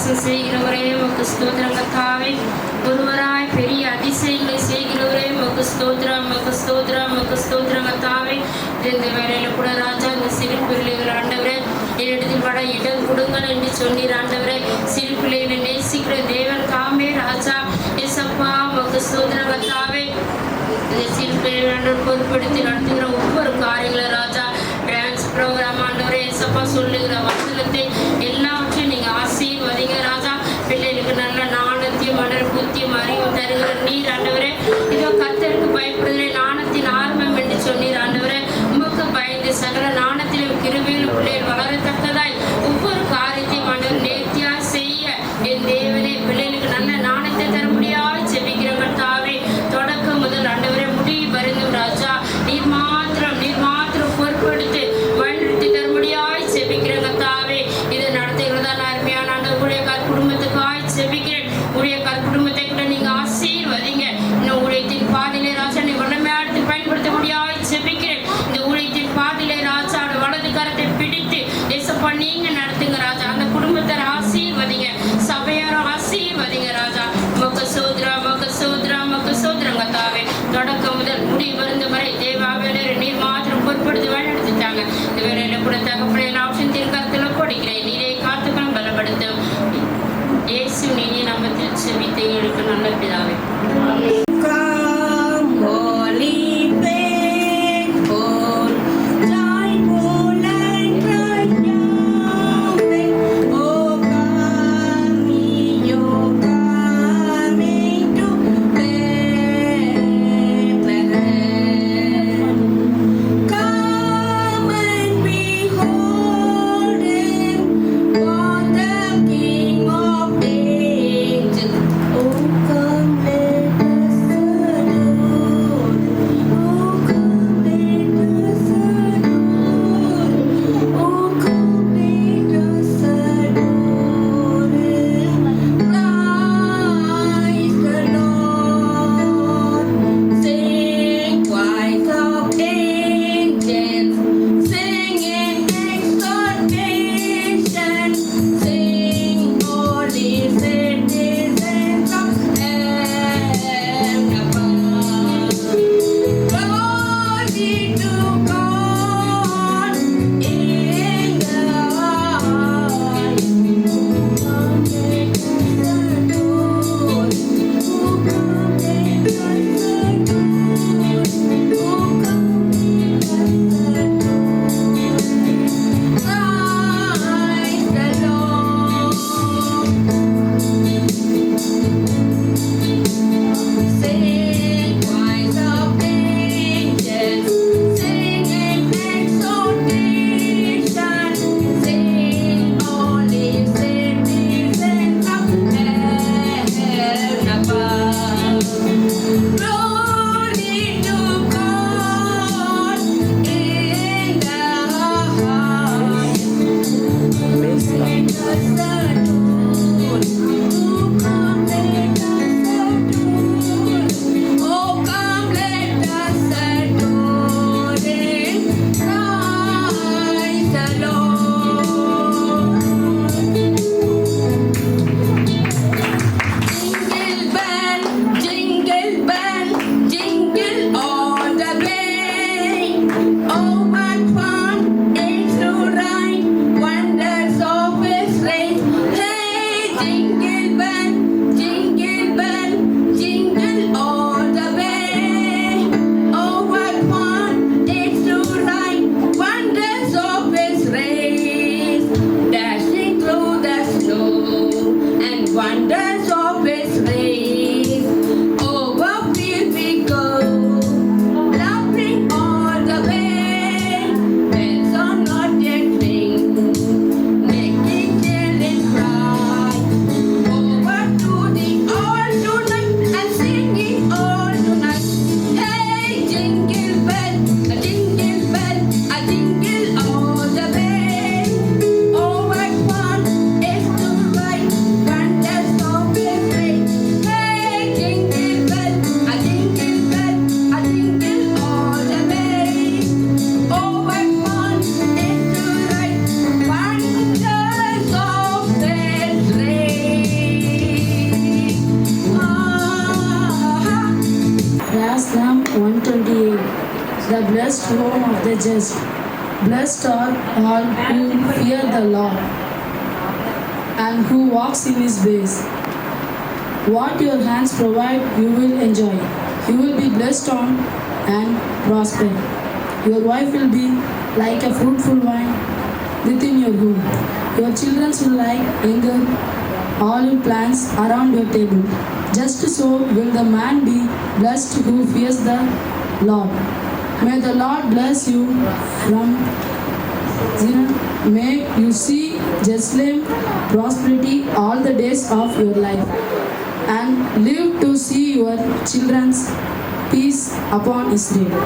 வாசம் செய்கிறவரே உமக்கு ஸ்தோத்திரம் கர்த்தாவே. ஒருவராய் பெரிய அதிசயங்களை செய்கிறவரே உமக்கு ஸ்தோத்திரம், உமக்கு ஸ்தோத்திரம், உமக்கு ஸ்தோத்திரம் கர்த்தாவே. இந்த வேலையில கூட ராஜா இந்த சிறு பிள்ளைகள் ஆண்டவரே என்னிடத்தில் வட இடம் கொடுங்கள் என்று சொன்னீர் ஆண்டவரே. சிறு பிள்ளைகளை நேசிக்கிற தேவன் தாமே ராஜா. ஏசப்பா உமக்கு ஸ்தோத்திரம் கர்த்தாவே. இந்த சிறு பிள்ளைகள் பொறுப்படுத்தி நடத்துகிற ஒவ்வொரு காரியங்களை ராஜா, டான்ஸ் ப்ரோக்ராம் ஆண்டவரே ஏசப்பா சொல்லுகிற வசனத்தை எல்லாவற்றையும் நீங்க ஆசீர்வதிங்க ராஜா. பிள்ளைகளுக்கு நல்ல நாணத்தையும் மலர் புத்தியும் அறிவும் தருகிற நீர் ஆண்டவரே. இதோ கர்த்தருக்கு பயப்படுகிற நாணத்தின் ஆரம்பம் என்று சொன்னீர் ஆண்டவரே. உமக்கு பயந்து சகல நாணத்திலும் கிருபையிலும் பிள்ளைகள் வளரத்தக்கதாய் ஒவ்வொரு காரியத்தையும் ஆண்டவர் நேர்த்தியாக செய்ய என் தேவனே பிள்ளைகளுக்கு நல்ல நாணத்தை தர முடியாது செபிக்கிற கர்த்தாவே. தொடக்கம் முதல் ஆண்டவரே முடிவு பரிந்தும் ராஜா நீர் மாத்திரம் பொறுப்படுத்தி வழிநடத்தி தர முடியாது செபிக்கிற கர்த்தாவே. இதை நடத்துகிறதா அருமையான ஆண்டவருடைய குடும்பத்துக்காய் செபிக்கிறேன். உடைய குடும்பத்தை கூட நீங்க ஆசீர்வதிங்க. இன்னும் ஊழியத்தின் பாதிலே ராஜா நீ வல்லமையாடுத்து பயன்படுத்த முடியாது செபிக்கிறேன். இந்த ஊழியத்தின் பாதிலே ராஜா வலது கரத்தை பிடித்து ஏசப்பா நீங்க நடத்துங்க ராஜா. அந்த குடும்பத்தை ஆசீர்வதிங்க, சபையாரும் ஆசீர்வதிங்க ராஜா. மொக்க சோத்ரா கர்த்தாவே. தொடக்கம் முதல் முடிவு வருந்த வரை தேவாவேலர் நீர் மாத்திரம் பொறுப்படுத்தி வழிநடத்திட்டாங்க. இந்த வேலையில கூட தகப்பனை ஆப்ஷன் தீர்க்கத்தில் கொடுக்கிறேன். நீரே காத்துக்கணும் பலப்படுத்தும். இயேசு நீ நம்பத்தில் செபித்து எடுக்க நல்ல பிதாவே. Oh God. blessed home of the just. Blessed are all who fear the Lord and who walks in his ways. What your hands provide, you will enjoy. You will be blessed on and prosper. Your wife will be like a fruitful vine within your home. Your children will like younger olive plants around your table. Just so will the man be blessed who fears the Lord. May the Lord bless you from Zion. May you see Jerusalem prosperity all the days of your life, and live to see your children's peace upon Israel.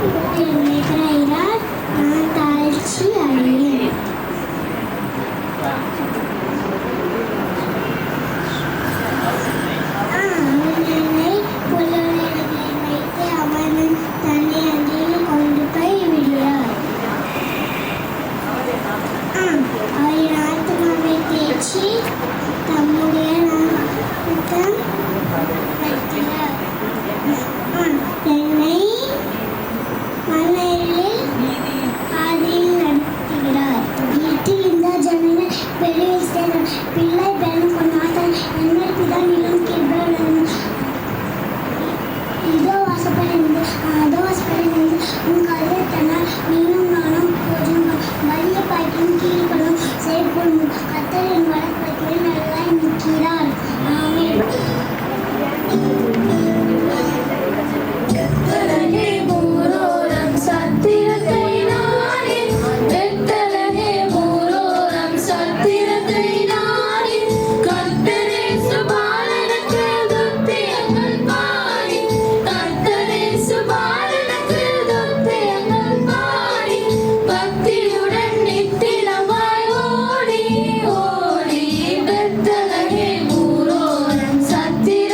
சத்திர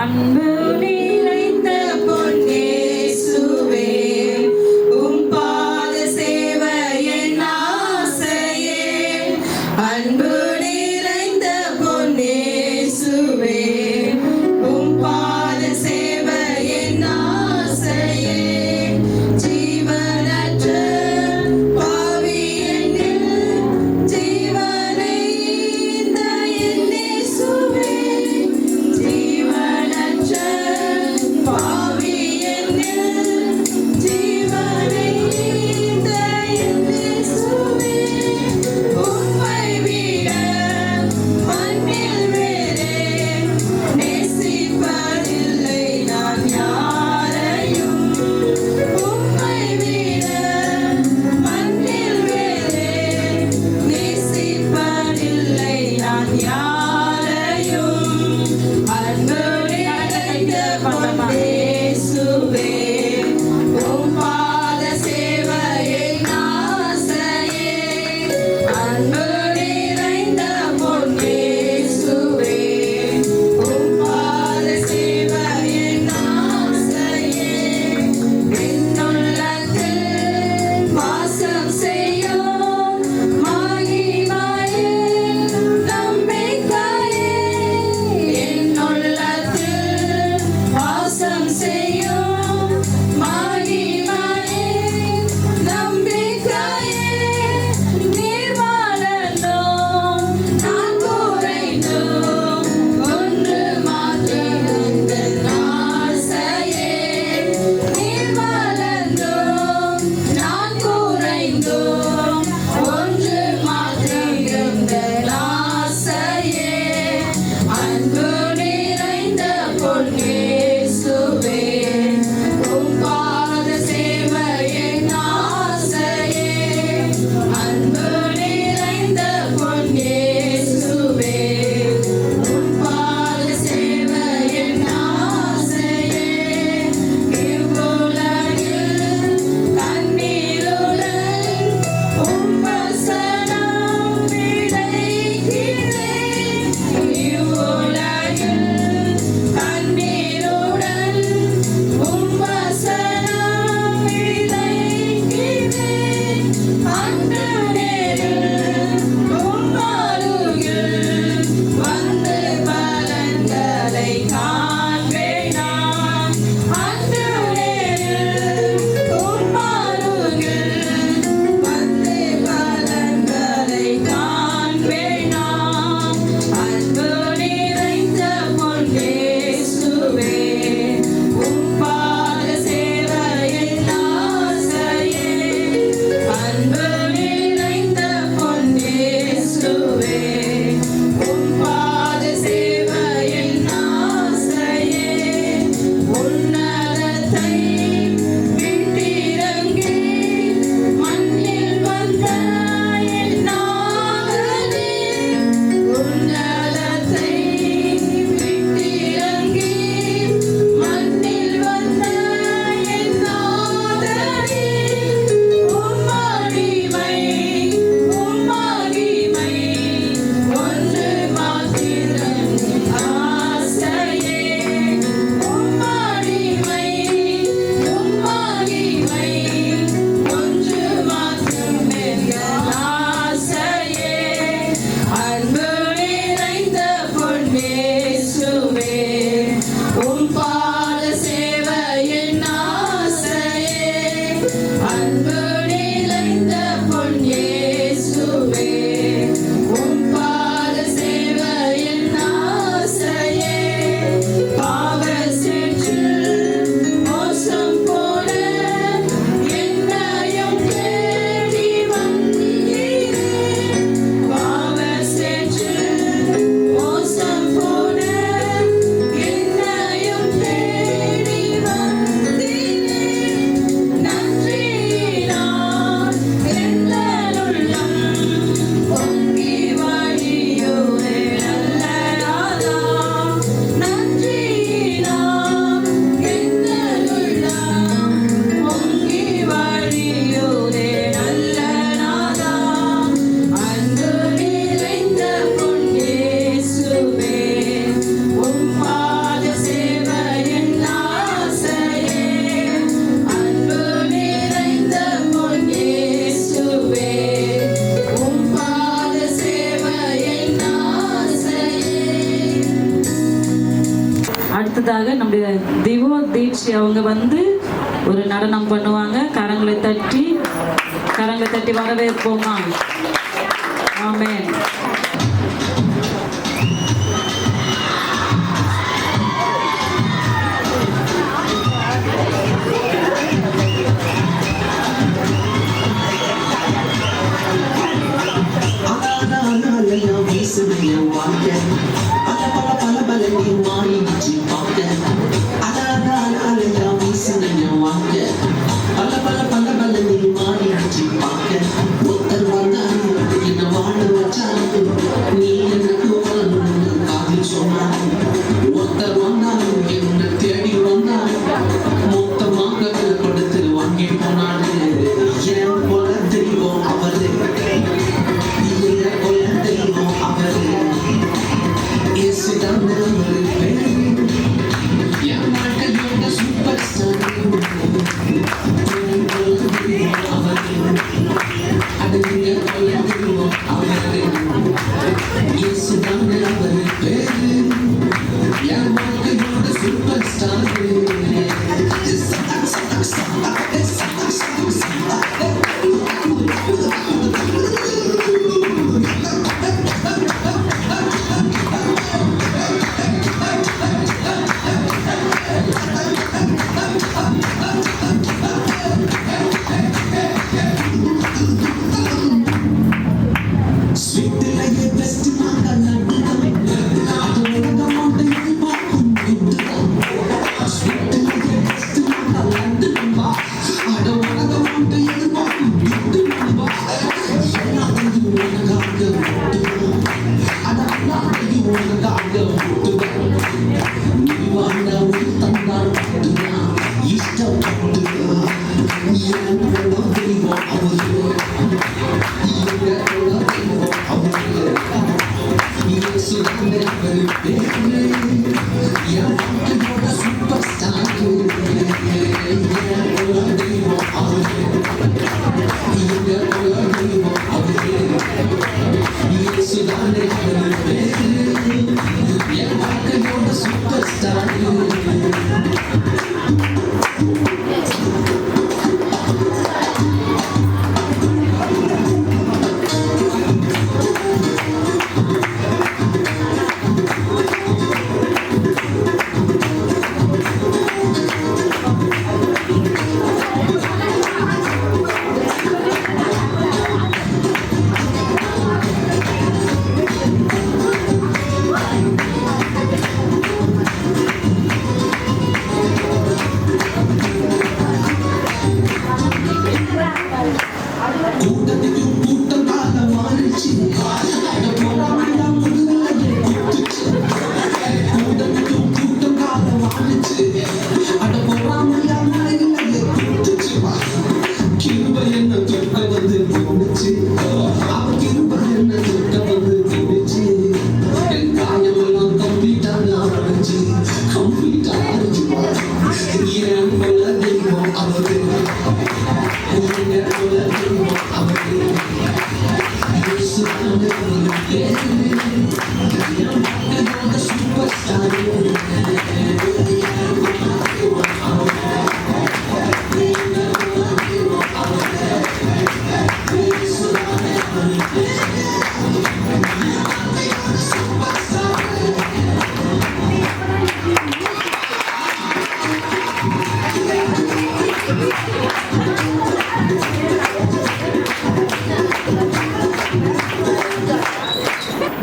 அன்பு நிறைந்த பொன்னேசுவே, உம் பாத சேவை என் ஆசையே. அன்பு நிறைந்த பொன்னேசுவே, உம் பாத சேவை என் ஆசையே. ஜீவனற்ற பாவி என்னில் ஜீவனை ஈந்த என் இயேசுவே. ஜீவனற்ற பாவி என்னில் ஜீவனை ஈந்த என் இயேசுவே. உம்மை விட மண்ணில் வேறே நேசிப்பதில்லை நான் யாரையும். உம்மை விட மண்ணில் வேறே நேசிப்பதில்லை நான் யாரையும். அன்பு நிறைந்த பொன்னேசுவே, உம் பாத சேவை என் ஆசையே. அன்பு நிறைந்த பொன்னேசுவே, உம் பாத சேவை என் ஆசையே. என்னுள்ளத்தில் வாசம் செய்யும் மகிமையே நம்பிக்கையே. என்னுள்ளத்தில் வாசம் செய்யும் மகிமையே நம்பிக்கையே. நீர் வளர்ந்தோம் நான் குறைந்தோம் ஒன்று மாத்திரம் என் ஆசையே. நீர் வளர்ந்தோம் நான் குறைந்தோம் ஒன்று மாத்திரம் என் ஆசையே. அன்பு நிறைந்த பொன்னேசுவே, உம் பாத சேவை என் ஆசையே. அன்பு நிறைந்த பொன்னேசுவே, உம் பாத சேவை என் ஆசையே. இவ்வுலகில் கண்ணீருடன் உம் வசனம் விதைக்கிறேன். இவ்வுலகில் கண்ணீருடன் அடுத்ததாக நம்முடைய திவோ தீட்சி அவங்க வந்து ஒரு நடனம் பண்ணுவாங்க. கரங்களை தட்டி வரவேற்போமா? ஆமென்.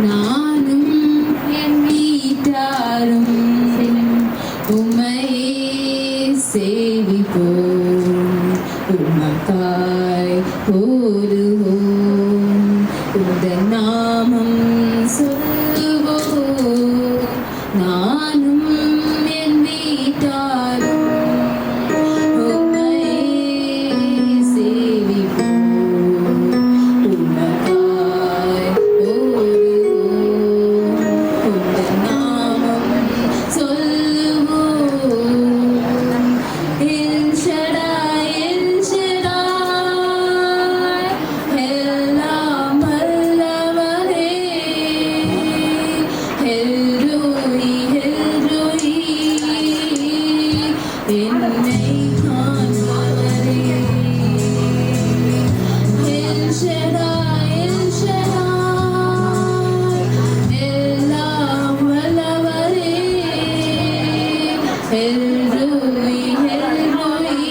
நானும் என் வீட்டாரும் உம்மையே சேவிப்போம், உமக்காய் ஓடுவோம், உந்தன் நாமம் சொல்லுவோம். நானும் என் வீட்டாரும் உம்மையே சேவிப்போம், உமக்காய் ஓடுவோம், உந்தன் நாமம் சொல்லுவோம். El Shaddai, எல்ரோய் எல்ரோய்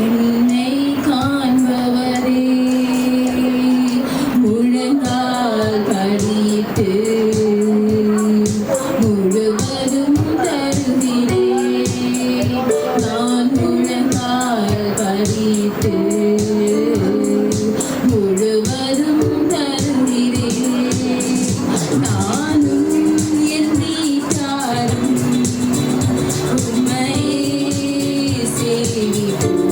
என்னை காண்பவரே முழங்கால் படிட்டு முழுவதும் தருகிறேன் நான் முழங்கால் படிட்டு முழுவதும் தருகிறேன் நானும் என் வீட்டாரும் உம்மையே சேவிப்போம்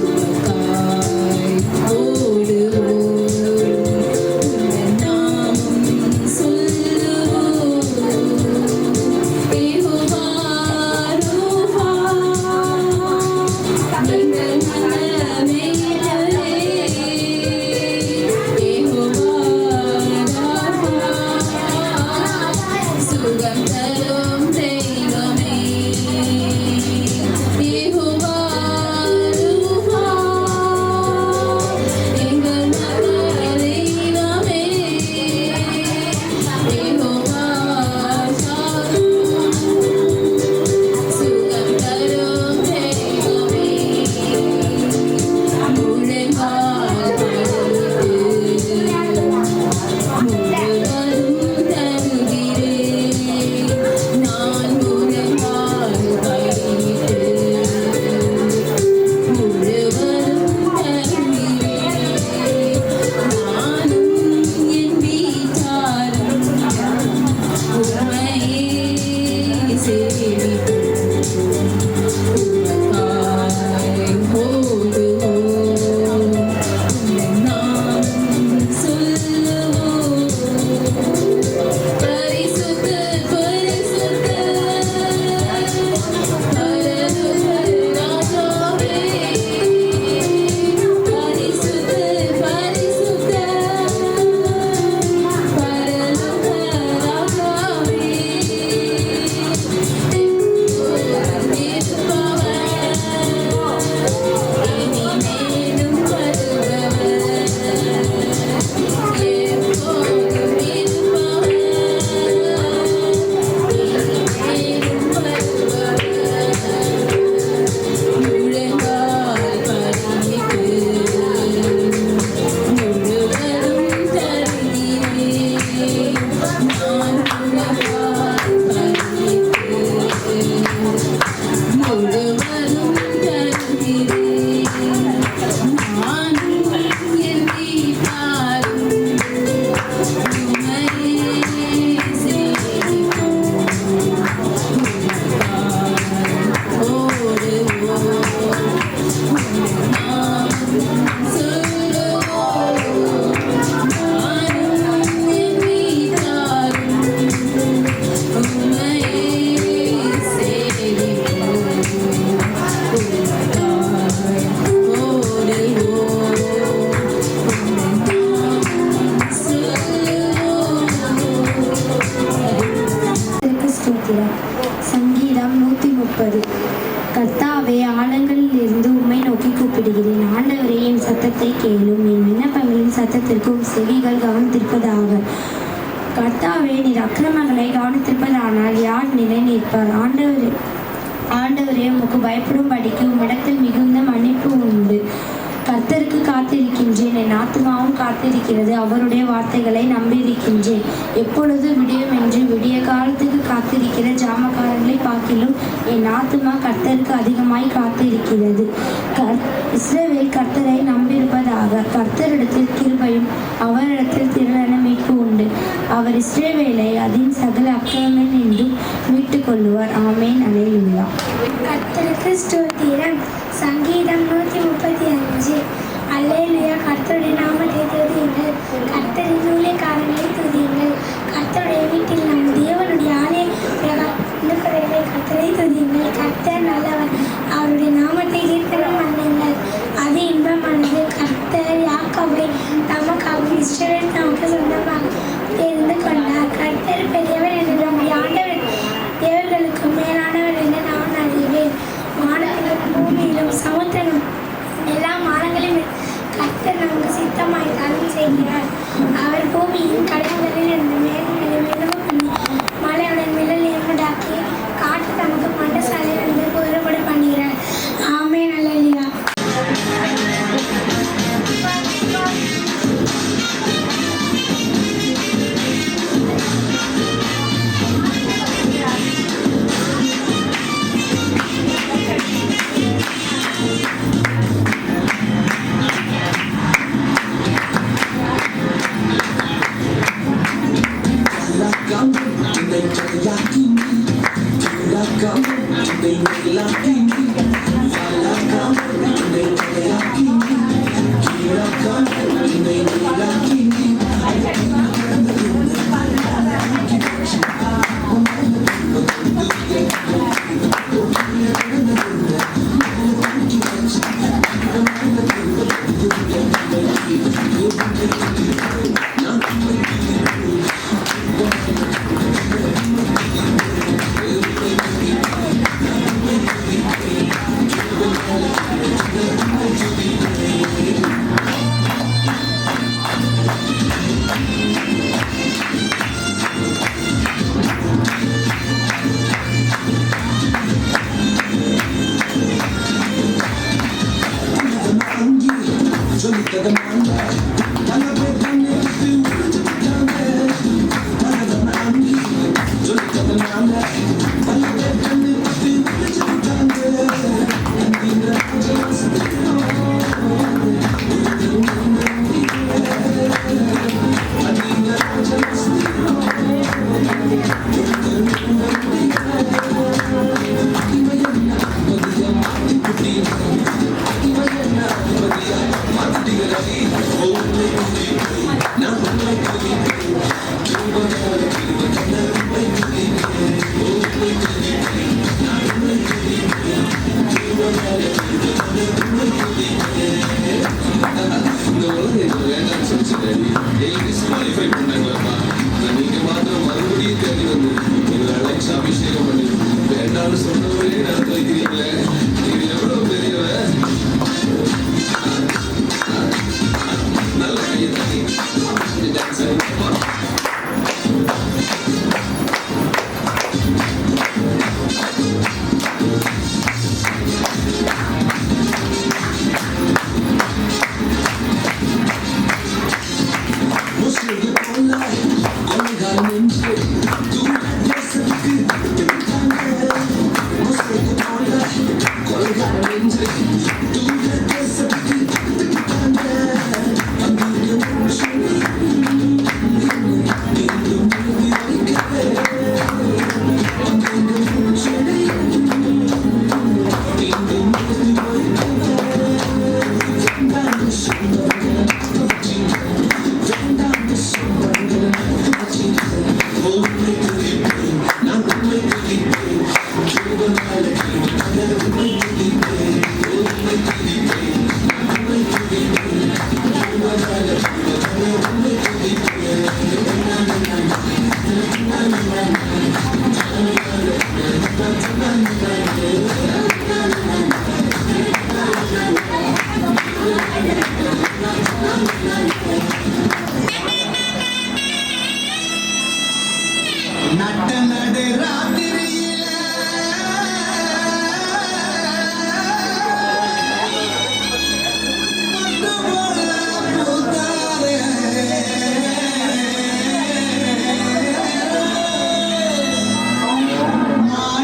உமக்காய் ஓடுவோம் உம்மின் நாமம் சொல்லுவோம் யெகோவா ரோஹா எங்கள் மனமேலவே யெகோவா ராஹா சுகம் தரும் தெய்வமே யெகோவா ரோஹா எங்கள் மனதெய்வமே யெகோவா ஷாலோம் சுகம் தரும் தெய்வமே முழங்கால் படிட்டு முழுவதும் தருகிறேன் நான் முழங்கால் படிட்டு முழுவதும் தருகிறேன் நானும் என் வீட்டாரும் உம்மையே சேவிப்போம் உமக்காய் ஓடுவோம் உம்மின் நாமம் சொல்லுவோம் பரிசுத்தர் பரிசுத்தர் பரலோக ராஜாவே பரிசுத்தர் பரிசுத்தர் பரலோக ராஜாவே எப்போதும் இருப்பவர் இனிமேலும் வருபவர் எப்போதும் இருப்பவர் இனிமேலும் வருபவர் முழங்கால் படிட்டு முழுவதும் தருகிறேன் நான் முழங்கால் படிட்டு முழுவதும் தருகிறேன் நானும் என் வீட்டாரும் உம்மையே சேவிப்போம் உமக்காய் ஓடுவோம் உம்மின் நாமம் சொல்லுவோம் நானும் என் வீட்டாரும் உம்மையே சேவிப்போம் உமக்காய் ஓடுவோம் உம்மின் நாமம் சொல்லுவோம் கர்த்தருக்கு ஸ்தோத்திரம். சங்கீதம் 130. கர்த்தாவே, ஆழங்களில் இருந்து உம்மை நோக்கி கூப்பிடுகிறேன். ஆண்டவரே, என் சத்தத்தை கேளும். என் விண்ணப்பங்களின் சத்தத்திற்கும் செவிகள் கவனித்திருப்பதாக. கர்த்தாவே, நீர் அக்கிரமங்களை கவனித்திருப்பதானால் யார் நிலை நிற்பார்? ஆண்டவரே, உமக்கு பயப்படும்படிக்கு உம்மிடத்தில் மிகுந்த மன்னிப்பு உண்டு. கர்த்தருக்கு காத்திருக்கின்றேன், என் ஆத்துமாவும் காத்திருக்கிறது. அவருடைய வார்த்தைகளை நம்பியிருக்கின்றேன். எப்பொழுது விடியும் என்று விடிய காலத்துக்கு காத்திருக்கிற ஜாமக்காரர்களை பார்க்கிலும் என் ஆத்துமா கர்த்தருக்கு அதிகமாய் காத்திருக்கிறது. இஸ்ரவேல் கர்த்தரை நம்பியிருப்பதாக. கர்த்தரிடத்தில் கிருபையும் அவரிடத்தில் திரளான மீட்பு உண்டு. அவர் இஸ்ரவேலை அதன் சகல அக்கிரமம் என்றும் மீட்டுக் கொள்ளுவார். ஆமேன். அல்லேலூயா. கர்த்தருக்கு ஸ்தோத்திரம். சங்கீதம் 135. அல்லேலூயா. கர்த்தருடைய நாமத்தை துதியுங்கள். கர்த்தரின் ஊழியக்காரர்களை துதியுங்கள். கர்த்தருடைய வீட்டில் நம் தேவனுடைய ஆலய பிரகாரங்களை கர்த்தரை துதியுங்கள். கர்த்தர் நல்லவர். அவருடைய நாமத்தை கீர்த்தனம் பண்ணுங்கள். அது இன்பமானது. கர்த்தர் யாக்கோபை தமக்காகவும் இஸ்ரவேலை தமக்கு சொந்தமாக தெரிந்து கொண்டார். கர்த்தர் பெரியவர் என்று நம்முடைய ஆண்டவர் தேவர்களுக்கு மேலானவர் என்று நான் அறிவேன். வானத்திலும் பூமியிலும் சமுத்திர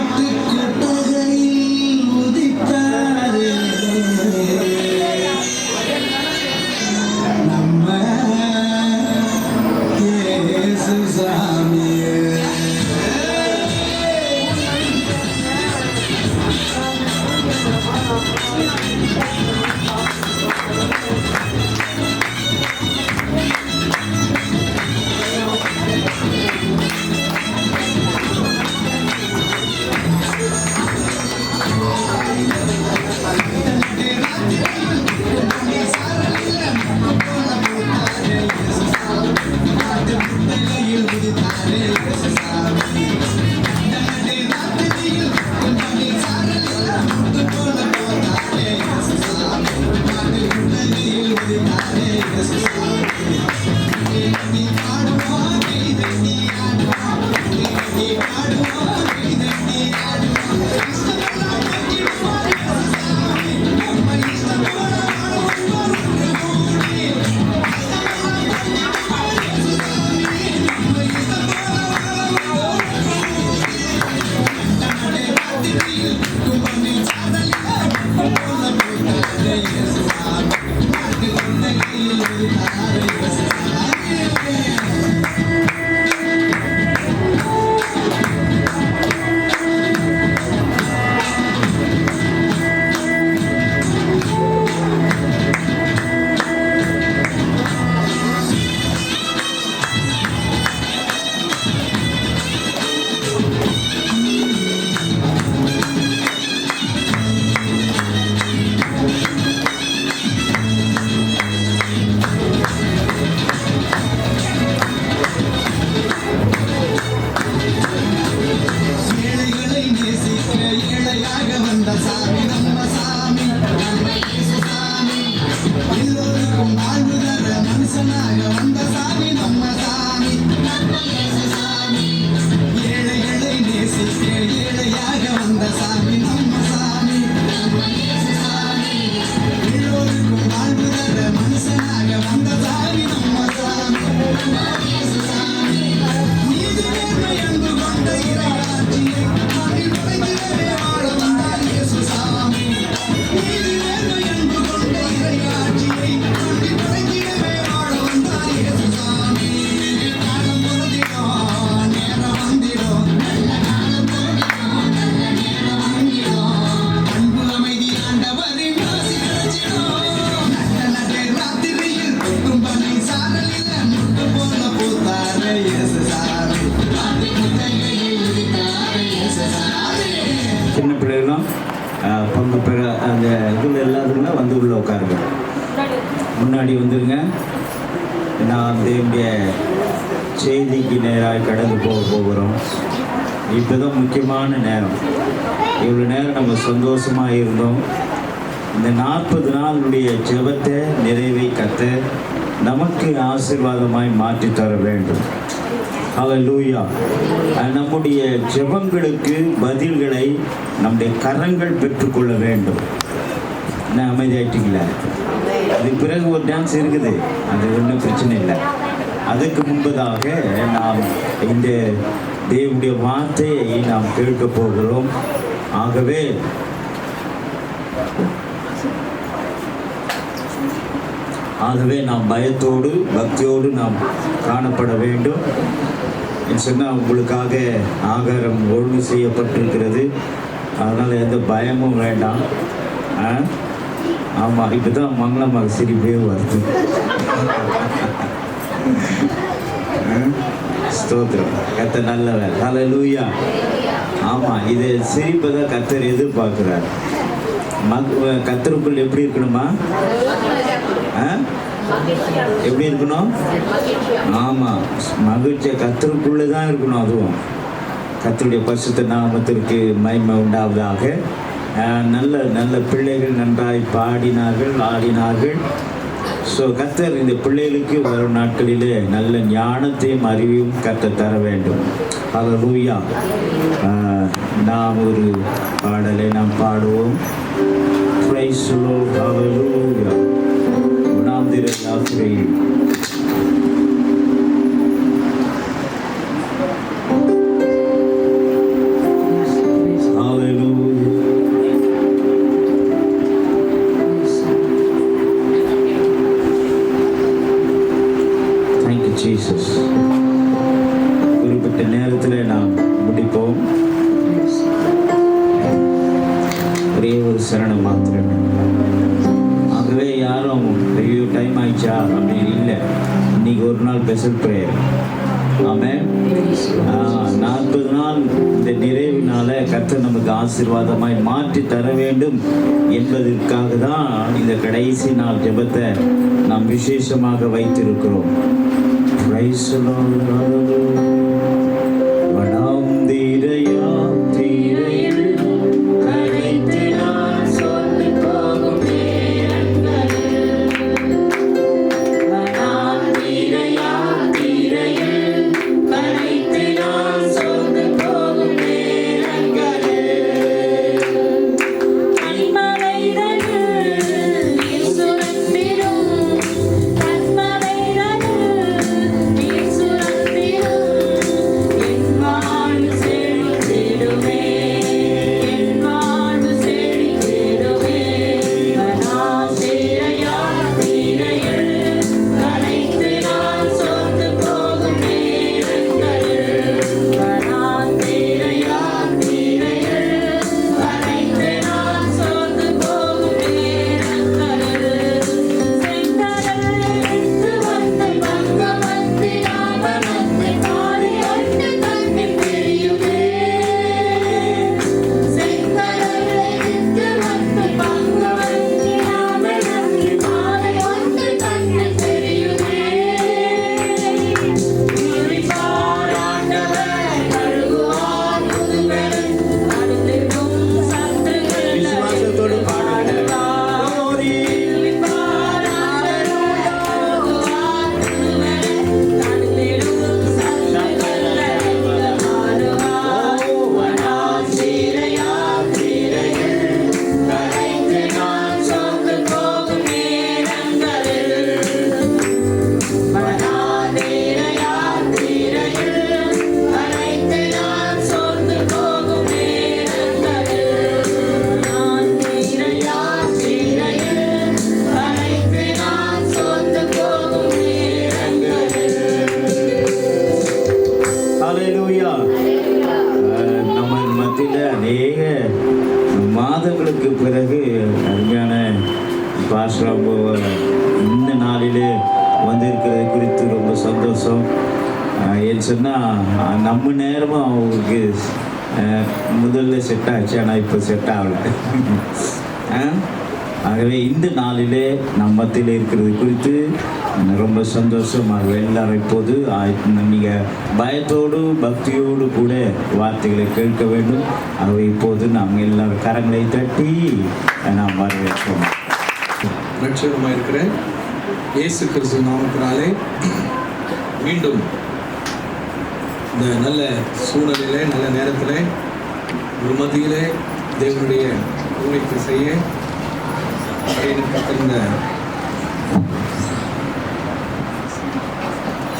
மாட்டு கொட்டகை சாமி நம்ம சாமி எல்லோருக்கும் வாழ்வு தர மனுஷனாக வந்த சாமி நம்ம சாமி ஏழைகளை நேசிக்க ஏழையாக வந்த சாமி நம்ம சாமி எல்லோருக்கும் வாழ்வு தர மனுஷனாக வந்த சாமி நம்ம சாமி நீதி நேர்மை அன்பு கொண்ட இறையாட்சியை மண்ணில் படைத்திடவே வாழ வந்தார் இயேசு சாமி நீதி நேர்மை அன்பு கொண்ட இறையாட்சியை மண்ணில் படைத்திடவே வாழ வந்தார் இயேசு சாமி காலம் பொருந்திடும் நேரம் வந்திடும் அன்பு அமைதி ஆண்டவரின் ஆசி கிடைச்சிடும் நட்டை ராத்திரியில் தும்பனை சாரலில் முட்டு போல பூத்தார இயேசு சாமி இயேசு சாமி. சின்ன பிள்ளைகளும் பங்கு பெற அந்த இதில் எல்லாத்துக்குமே வந்து உள்ள உட்காருங்க, முன்னாடி வந்துருங்க. நான் தேவனுடைய செய்திக்கு நேராக கடந்து போகிறோம். இப்போ தான் முக்கியமான நேரம். இவ்வளோ நேரம் நம்ம சந்தோஷமாக இருந்தோம். இந்த 40 நாளுடைய ஜெபத்தை நிறைவை கத்த நமக்கு ஆசீர்வாதமாய் மாற்றி தர வேண்டும். ஹல்லேலூயா. நம்முடைய ஜெபங்களுக்கு பதில்களை நம்முடைய கரங்கள் பெற்றுக்கொள்ள வேண்டும். என்ன அமைதியாயிட்டீங்களா? அதுக்கு பிறகு ஒரு டான்ஸ் இருக்குது, அது ஒன்றும் பிரச்சனை இல்லை. அதுக்கு முன்பதாக நாம் இந்த தேவனுடைய வார்த்தையை நாம் கேட்க போகிறோம். ஆகவே நாம் பயத்தோடு பக்தியோடு நாம் காணப்பட வேண்டும். சொன்னால் உங்களுக்காக ஆகாரம் ஒழுங்கு செய்யப்பட்டிருக்கிறது, அதனால் எந்த பயமும் வேண்டாம். ஆமாம், இப்போ தான் மங்களமாக சிரிப்பே வருது. ஸ்தோத்திரம், கர்த்தர் நல்லவர். ஹல்லேலூயா. ஆமாம், இது சிரிப்பை தான் கர்த்தர் எதிர்பார்க்குறார். கர்த்தருக்குள் எப்படி இருக்கணுமா? எப்படி இருக்கணும்? ஆமாம், மகிழ்ச்சியை கர்த்தருக்குள்ளே தான் இருக்கணும். அதுவும் கர்த்தருடைய பரிசுத்த நாமத்திற்கு மகிமை உண்டாவதாக. நல்ல நல்ல பிள்ளைகள் நன்றாய் பாடினார்கள், ஆடினார்கள். ஸோ கர்த்தர் இந்த பிள்ளைகளுக்கு வரும் நாட்களிலே நல்ல ஞானத்தையும் அறிவையும் கர்த்தர் தர வேண்டும். ஹல்லேலூயா. நாம் ஒரு பாடலை நாம் பாடுவோம். Praise the Lord. ஹல்லேலூயா. குணாந்திர யாத்திரை. ஜீசஸ். குறிப்பிட்ட நேரத்தில் நாம் முடிப்போம். ஒரே ஒரு சரணம் மாத்திரம். ஆகவே யாரும் ஐயோ டைம் ஆயிடுச்சா அப்படின்னு இல்லை. இன்னைக்கு ஒரு நாள் ஸ்பெஷல் ப்ரேயர். ஆமென். 40 நாள் இந்த நிறைவினால கர்த்தர் நமக்கு ஆசீர்வாதமாய் மாற்றி தர வேண்டும் என்பதற்காக தான் இந்த கடைசி நாள் ஜெபத்தை நாம் விசேஷமாக வைத்திருக்கிறோம். Praise the Lord. வனாந்திர யாத்திரையில் கரைத்து நான் சொல்லி போகும் நேரங்களில், வனாந்திர யாத்திரையில் கரைத்து நான் சொல்லி போகும் நேரங்களில், கண்மலைகளில் அநேக மாதங்களுக்கு பிறகு அருமையான பாஸ்ரம் இந்த நாளிலே வந்திருக்கிறது குறித்து ரொம்ப சந்தோஷம். ஏன்னு சொன்னால் நம்ம நேரமும் அவங்களுக்கு முதல்ல செட் ஆச்சு, ஆனால் இப்போ செட் ஆகலை. ஆகவே இந்த நாளிலே நம்மத்தில் இருக்கிறது குறித்து ரொம்ப சந்தோஷமாக எல்லாரும் இப்போது நீங்கள் பயத்தோடு பக்தியோடு கூட வார்த்தைகளை கேட்க வேண்டும். ஆகவே இப்போது நாம் எல்லாரும் கரங்களை தட்டி நாம் வரவேற்போம். லட்சணமாக இருக்கிற இயேசு கிறிஸ்து நாமத்தினாலே மீண்டும் இந்த நல்ல சூழ்நிலையிலே நல்ல நேரத்தில் ஒரு மத்தியிலே தேவனுடைய ஊழியத்தை செய்ய இந்த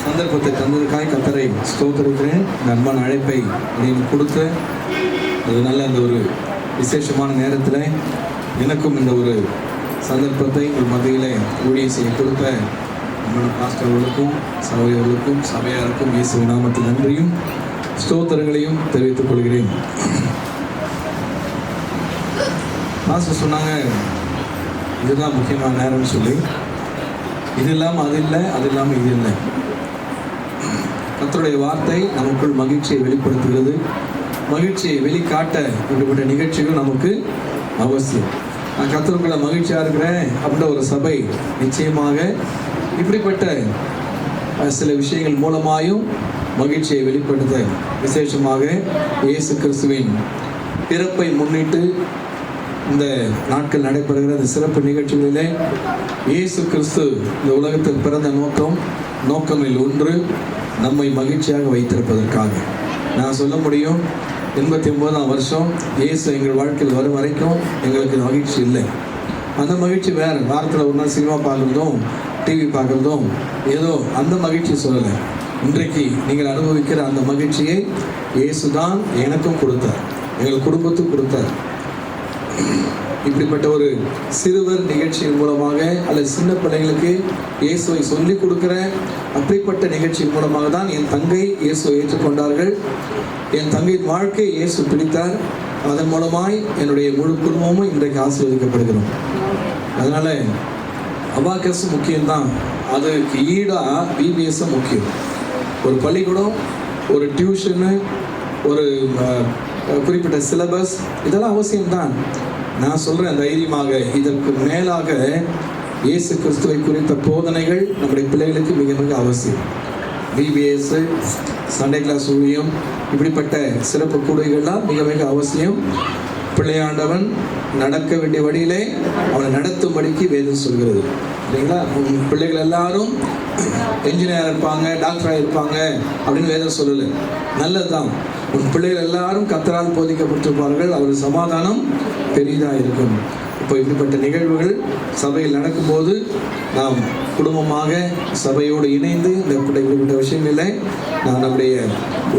சந்தர்ப்பத்தை தந்ததுக்காக கர்த்தரை ஸ்தோத்திரிக்கிறேன். அன்பான அழைப்பை நீங்கள் கொடுத்த அது நல்ல அந்த ஒரு விசேஷமான நேரத்தில் எனக்கும் இந்த ஒரு சந்தர்ப்பத்தை ஒரு மத்தியிலே ஊழியம் செய்ய கொடுத்த நம்மளோட பாஸ்டர்களுக்கும் சகோதரர்களுக்கும் சபையாருக்கும் இயேசு நாமத்தில் நன்றியும் ஸ்தோத்திரங்களையும் தெரிவித்துக் கொள்கிறேன். பாஸ்டர் சொன்னாங்க இதுதான் முக்கியமான நேரம்னு சொல்லி, இது இல்லாமல் அது இல்லை, அது இல்லாமல் இது இல்லை. கர்த்தருடைய வார்த்தை நமக்குள் மகிழ்ச்சியை வெளிப்படுத்துகிறது. மகிழ்ச்சியை வெளிக்காட்ட இப்படிப்பட்ட நிகழ்ச்சிகள் நமக்கு அவசியம். நான் கர்த்தருக்குள்ள மகிழ்ச்சியாக இருக்கிறேன் அப்படின்ற ஒரு சபை நிச்சயமாக இப்படிப்பட்ட சில விஷயங்கள் மூலமாயும் மகிழ்ச்சியை வெளிப்படுத்த, விசேஷமாக இயேசு கிறிஸ்துவின் பிறப்பை முன்னிட்டு இந்த நாட்கள் நடைபெறுகிற இந்த சிறப்பு நிகழ்ச்சிகளிலே இயேசு கிறிஸ்து இந்த உலகத்தில் பிறந்த நோக்கமில் ஒன்று நம்மை மகிழ்ச்சியாக வைத்திருப்பதற்காக. நான் சொல்ல முடியும், 89ஆம் வருஷம் இயேசு எங்கள் வாழ்க்கையில் வரும் வரைக்கும் எங்களுக்கு மகிழ்ச்சி இல்லை. அந்த மகிழ்ச்சி வேறு. வாரத்தில் ஒரு நாள் சினிமா பார்க்குறதும் டிவி பார்க்குறதும் ஏதோ அந்த மகிழ்ச்சி சொல்லலை. இன்றைக்கு நீங்கள் அனுபவிக்கிற அந்த மகிழ்ச்சியை இயேசு தான் எனக்கும் கொடுத்தார், எங்கள் குடும்பத்துக்கும் கொடுத்தார். இப்படிப்பட்ட ஒரு சிறுவர் நிகழ்ச்சியின் மூலமாக அல்லது சின்ன பிள்ளைகளுக்கு இயேசுவை சொல்லிக் கொடுக்கிற அப்படிப்பட்ட நிகழ்ச்சியின் மூலமாக தான் என் தங்கை இயேசுவை ஏற்றுக்கொண்டார்கள். என் தங்கையின் வாழ்க்கை இயேசு பிடித்தார். அதன் மூலமாய் என்னுடைய முழு குடும்பமும் இன்றைக்கு ஆசீர்வதிக்கப்படுகிறோம். அதனால அபாக்கஸ் முக்கியம்தான், அதுக்கு ஈடாக பிபிஎஸ்ஸும் முக்கியம். ஒரு பள்ளிக்கூடம், ஒரு டியூஷனு, ஒரு குறிப்பிட்ட சிலபஸ், இதெல்லாம் அவசியம்தான். நான் சொல்கிறேன் தைரியமாக, இதற்கு மேலாக இயேசு கிறிஸ்துவை குறித்த போதனைகள் நம்முடைய பிள்ளைகளுக்கு மிக மிக அவசியம். பிபிஎஸ், சண்டே கிளாஸ் ஊழியம், இப்படிப்பட்ட சிறப்பு கூடுகைகள்லாம் மிக மிக அவசியம். பிள்ளையாண்டவன் நடக்க வேண்டிய வழியிலே அவனை நடத்தும்படிக்கு வேதம் சொல்கிறது இல்லைங்களா? பிள்ளைகள் எல்லாரும் என்ஜினியர் இருப்பாங்க, டாக்டராக இருப்பாங்க அப்படின்னு வேதம் சொல்லலை. நல்லதுதான். உன் பிள்ளைகள் எல்லாரும் கர்த்தரால் போதிக்கப்பட்டிருப்பார்கள், அவர் சமாதானம் பெரிதாக இருக்கும். இப்போ இப்படிப்பட்ட நிகழ்வுகள் சபையில் நடக்கும்போது நாம் குடும்பமாக சபையோடு இணைந்து இந்த இப்படிப்பட்ட விஷயங்களை நாம் நம்முடைய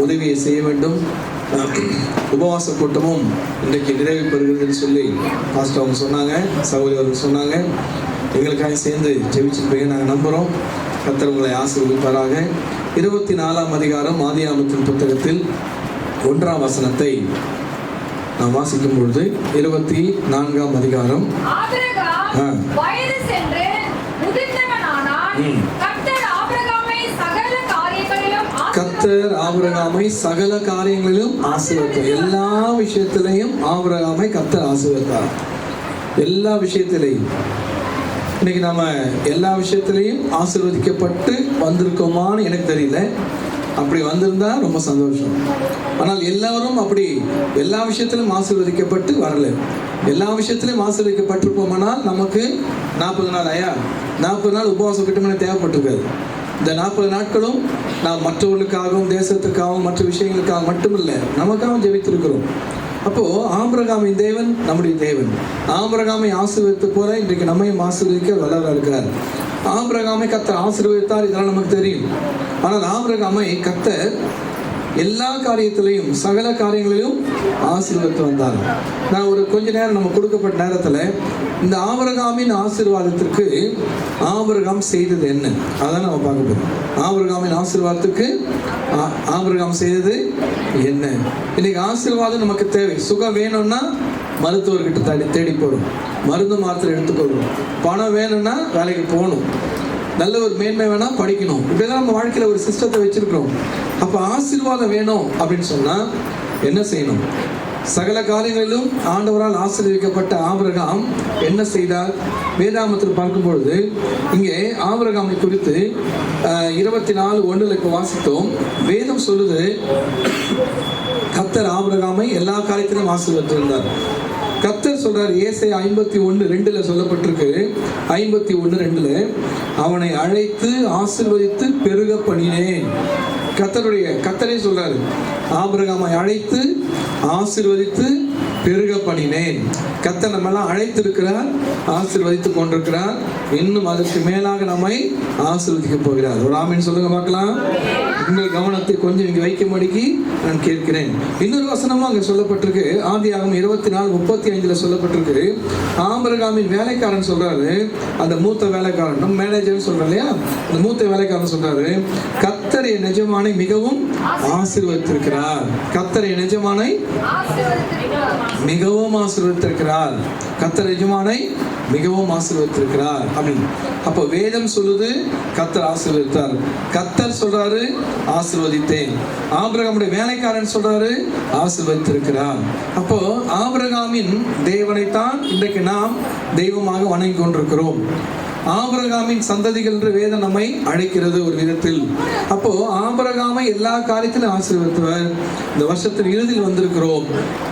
உதவியை செய்ய வேண்டும். உபவாச கூட்டமும் இன்றைக்கு நிறைவு பெறுகிறதுன்னு சொல்லி பாஸ்டர் அவங்க சொன்னாங்க, சகோதரர்கள் சொன்னாங்க. எங்களுக்காக சேர்ந்து ஜெபிச்சிருப்பீங்க நாங்கள் நம்புகிறோம். கர்த்தர் உங்களை ஆசீர்வதிப்பாராக. 24ஆம் அதிகாரம் ஆதியாகமத்தின் புத்தகத்தில் 1ஆம் வசனத்தை நாம் வாசிக்கும் பொழுது 24ஆம் அதிகாரம் கர்த்தர் ஆபிரகாமை சகல காரியங்களிலும் ஆசீர்வதித்தார். எல்லா விஷயத்திலையும் ஆபிரகாமை கர்த்தர் ஆசீர்வதித்தார். எல்லா விஷயத்திலையும். இன்னைக்கு நாம எல்லா விஷயத்திலையும் ஆசீர்வதிக்கப்பட்டு வந்திருக்கோமான்னு எனக்கு தெரியல. அப்படி வந்திருந்தா ரொம்ப சந்தோஷம். ஆனால் எல்லாரும் அப்படி எல்லா விஷயத்திலும் ஆசீர்வதிக்கப்பட்டு வரல. எல்லா விஷயத்திலையும் ஆசீர்வதிக்கப்பட்டிருப்போமானால் நமக்கு 40 நாள் 40 நாள் உபவாசம் கிட்டமே தேவைப்பட்டிருக்காது. இந்த 40 நாட்களும் நாம் மற்றவர்களுக்காகவும் தேசத்துக்காகவும் மற்ற விஷயங்களுக்காக மட்டுமில்லை, நமக்காகவும் ஜெபித்திருக்கிறோம். அப்போ ஆபிரகாமின் தேவன் நம்முடைய தேவன். ஆபிரகாமை ஆசீர்வதித்த போல இன்றைக்கு நம்மையும் ஆசீர்வதிக்க வல்லவராக இருக்கிறார். ஆபிரகாமை கர்த்தர் ஆசீர்வதித்தார், இதெல்லாம் நமக்கு தெரியும். ஆனால் ஆபிரகாமை கர்த்தர் எல்லா காரியத்திலையும் சகல காரியங்களிலும் ஆசீர்வதித்து வந்தார். நான் ஒரு கொஞ்ச நேரம் நம்ம கொடுக்கப்பட்ட நேரத்தில் இந்த ஆபிரகாமின் ஆசீர்வாதத்திற்கு ஆபிரகாம் செய்தது என்ன அதான் நம்ம பார்க்க போறோம். ஆபிரகாமின் ஆசீர்வாதத்துக்கு ஆபிரகாம் செய்தது என்ன? இன்னைக்கு ஆசீர்வாதம் நமக்கு தேவை. சுகம் வேணும்னா மருத்துவர்கிட்ட தேடி போறோம், மருந்து மாத்திரை எடுத்துக்கொள்ளும். பணம் வேணும்னா வேலைக்கு போகணும், நல்ல ஒரு மேன்மை வேணா படிக்கணும். இப்படிதான் நம்ம வாழ்க்கையில ஒரு சிஸ்டத்தை வச்சிருக்கிறோம். அப்ப ஆசீர்வாதம் வேணும் அப்படின்னு சொன்னா என்ன செய்யணும்? சகல காரியங்களிலும் ஆண்டவரால் ஆசீர்வதிக்கப்பட்ட ஆபிரகாம் என்ன செய்தார்? வேதாகமத்தில் பார்க்கும் பொழுது இங்கே ஆபிரகாமை குறித்து 24:1 இப்போ வாசித்தோம். வேதம் சொல்லுது, கர்த்தர் ஆபிரகாமை எல்லா காரியத்திலும் ஆசீர்வதித்திருந்தார். கர்த்தர் சொல்றார், ஏசாயா 51:2 சொல்லப்பட்டிருக்கு. 51:2 அவனை அழைத்து ஆசீர்வதித்து பெருக பண்ணினேன். கர்த்தரே சொல்றாரு, ஆபிரகாமை அழைத்து ஆசீர்வதித்து பெருக பண்ணினேன். கர்த்தர் நம்ம எல்லாம் அழைத்திருக்கிறார், ஆசீர்வதித்து கொண்டிருக்கிறார். இன்னும் அதற்கு மேலாக நம்மை ஆசீர்வதிக்க போகிறார். ஒரு ஆமீன் சொல்லுங்க பார்க்கலாம். உங்கள் கவனத்தை கொஞ்சம் இங்கே வைக்கும்படிக்கு நான் கேட்கிறேன். இன்னொரு வசனமும் அங்கே சொல்லப்பட்டிருக்கு. ஆதியாகமம் 24:35 சொல்லப்பட்டிருக்கு. ஆபிரகாமின் வேலைக்காரன் சொல்றாரு, அந்த மூத்த வேலைக்காரன், நம்ம மேனேஜர் சொல்றோம் இல்லையா, அந்த மூத்த வேலைக்காரன் சொல்றாரு, கர்த்தர் என் எஜமானை மிகவும் ஆசீர்வதித்திருக்கிறார். கர்த்தர் என் எஜமானை மிகவும் ஆசீர்வதித்திருக்கிறார். கர்த்தர் எஜமானை மிகவும் ஆசீர்வதித்திருக்கிறார் அப்படின்னு. அப்போ வேதம் சொல்லுது கர்த்தர் ஆசீர்வதித்தார். கர்த்தர் சொல்றாரு ஆசீர்வதித்தேன். ஆபிரகாமுடைய வேலைக்காரன் சொல்றாரு ஆசீர்வதித்திருக்கிறார். அப்போ ஆபிரகாமின் தேவனைத்தான் இன்றைக்கு நாம் தெய்வமாக வணங்கி கொண்டிருக்கிறோம். ஆபிரகாமின் சந்ததிகள் என்று வேதம் நம்மை அழைக்கிறது ஒரு விதத்தில். அப்போ ஆபிரகாமை எல்லா காரியத்திலும் ஆசீர்வதித்தவர். இந்த வருஷத்தின் இறுதியில் வந்திருக்கிறோம்,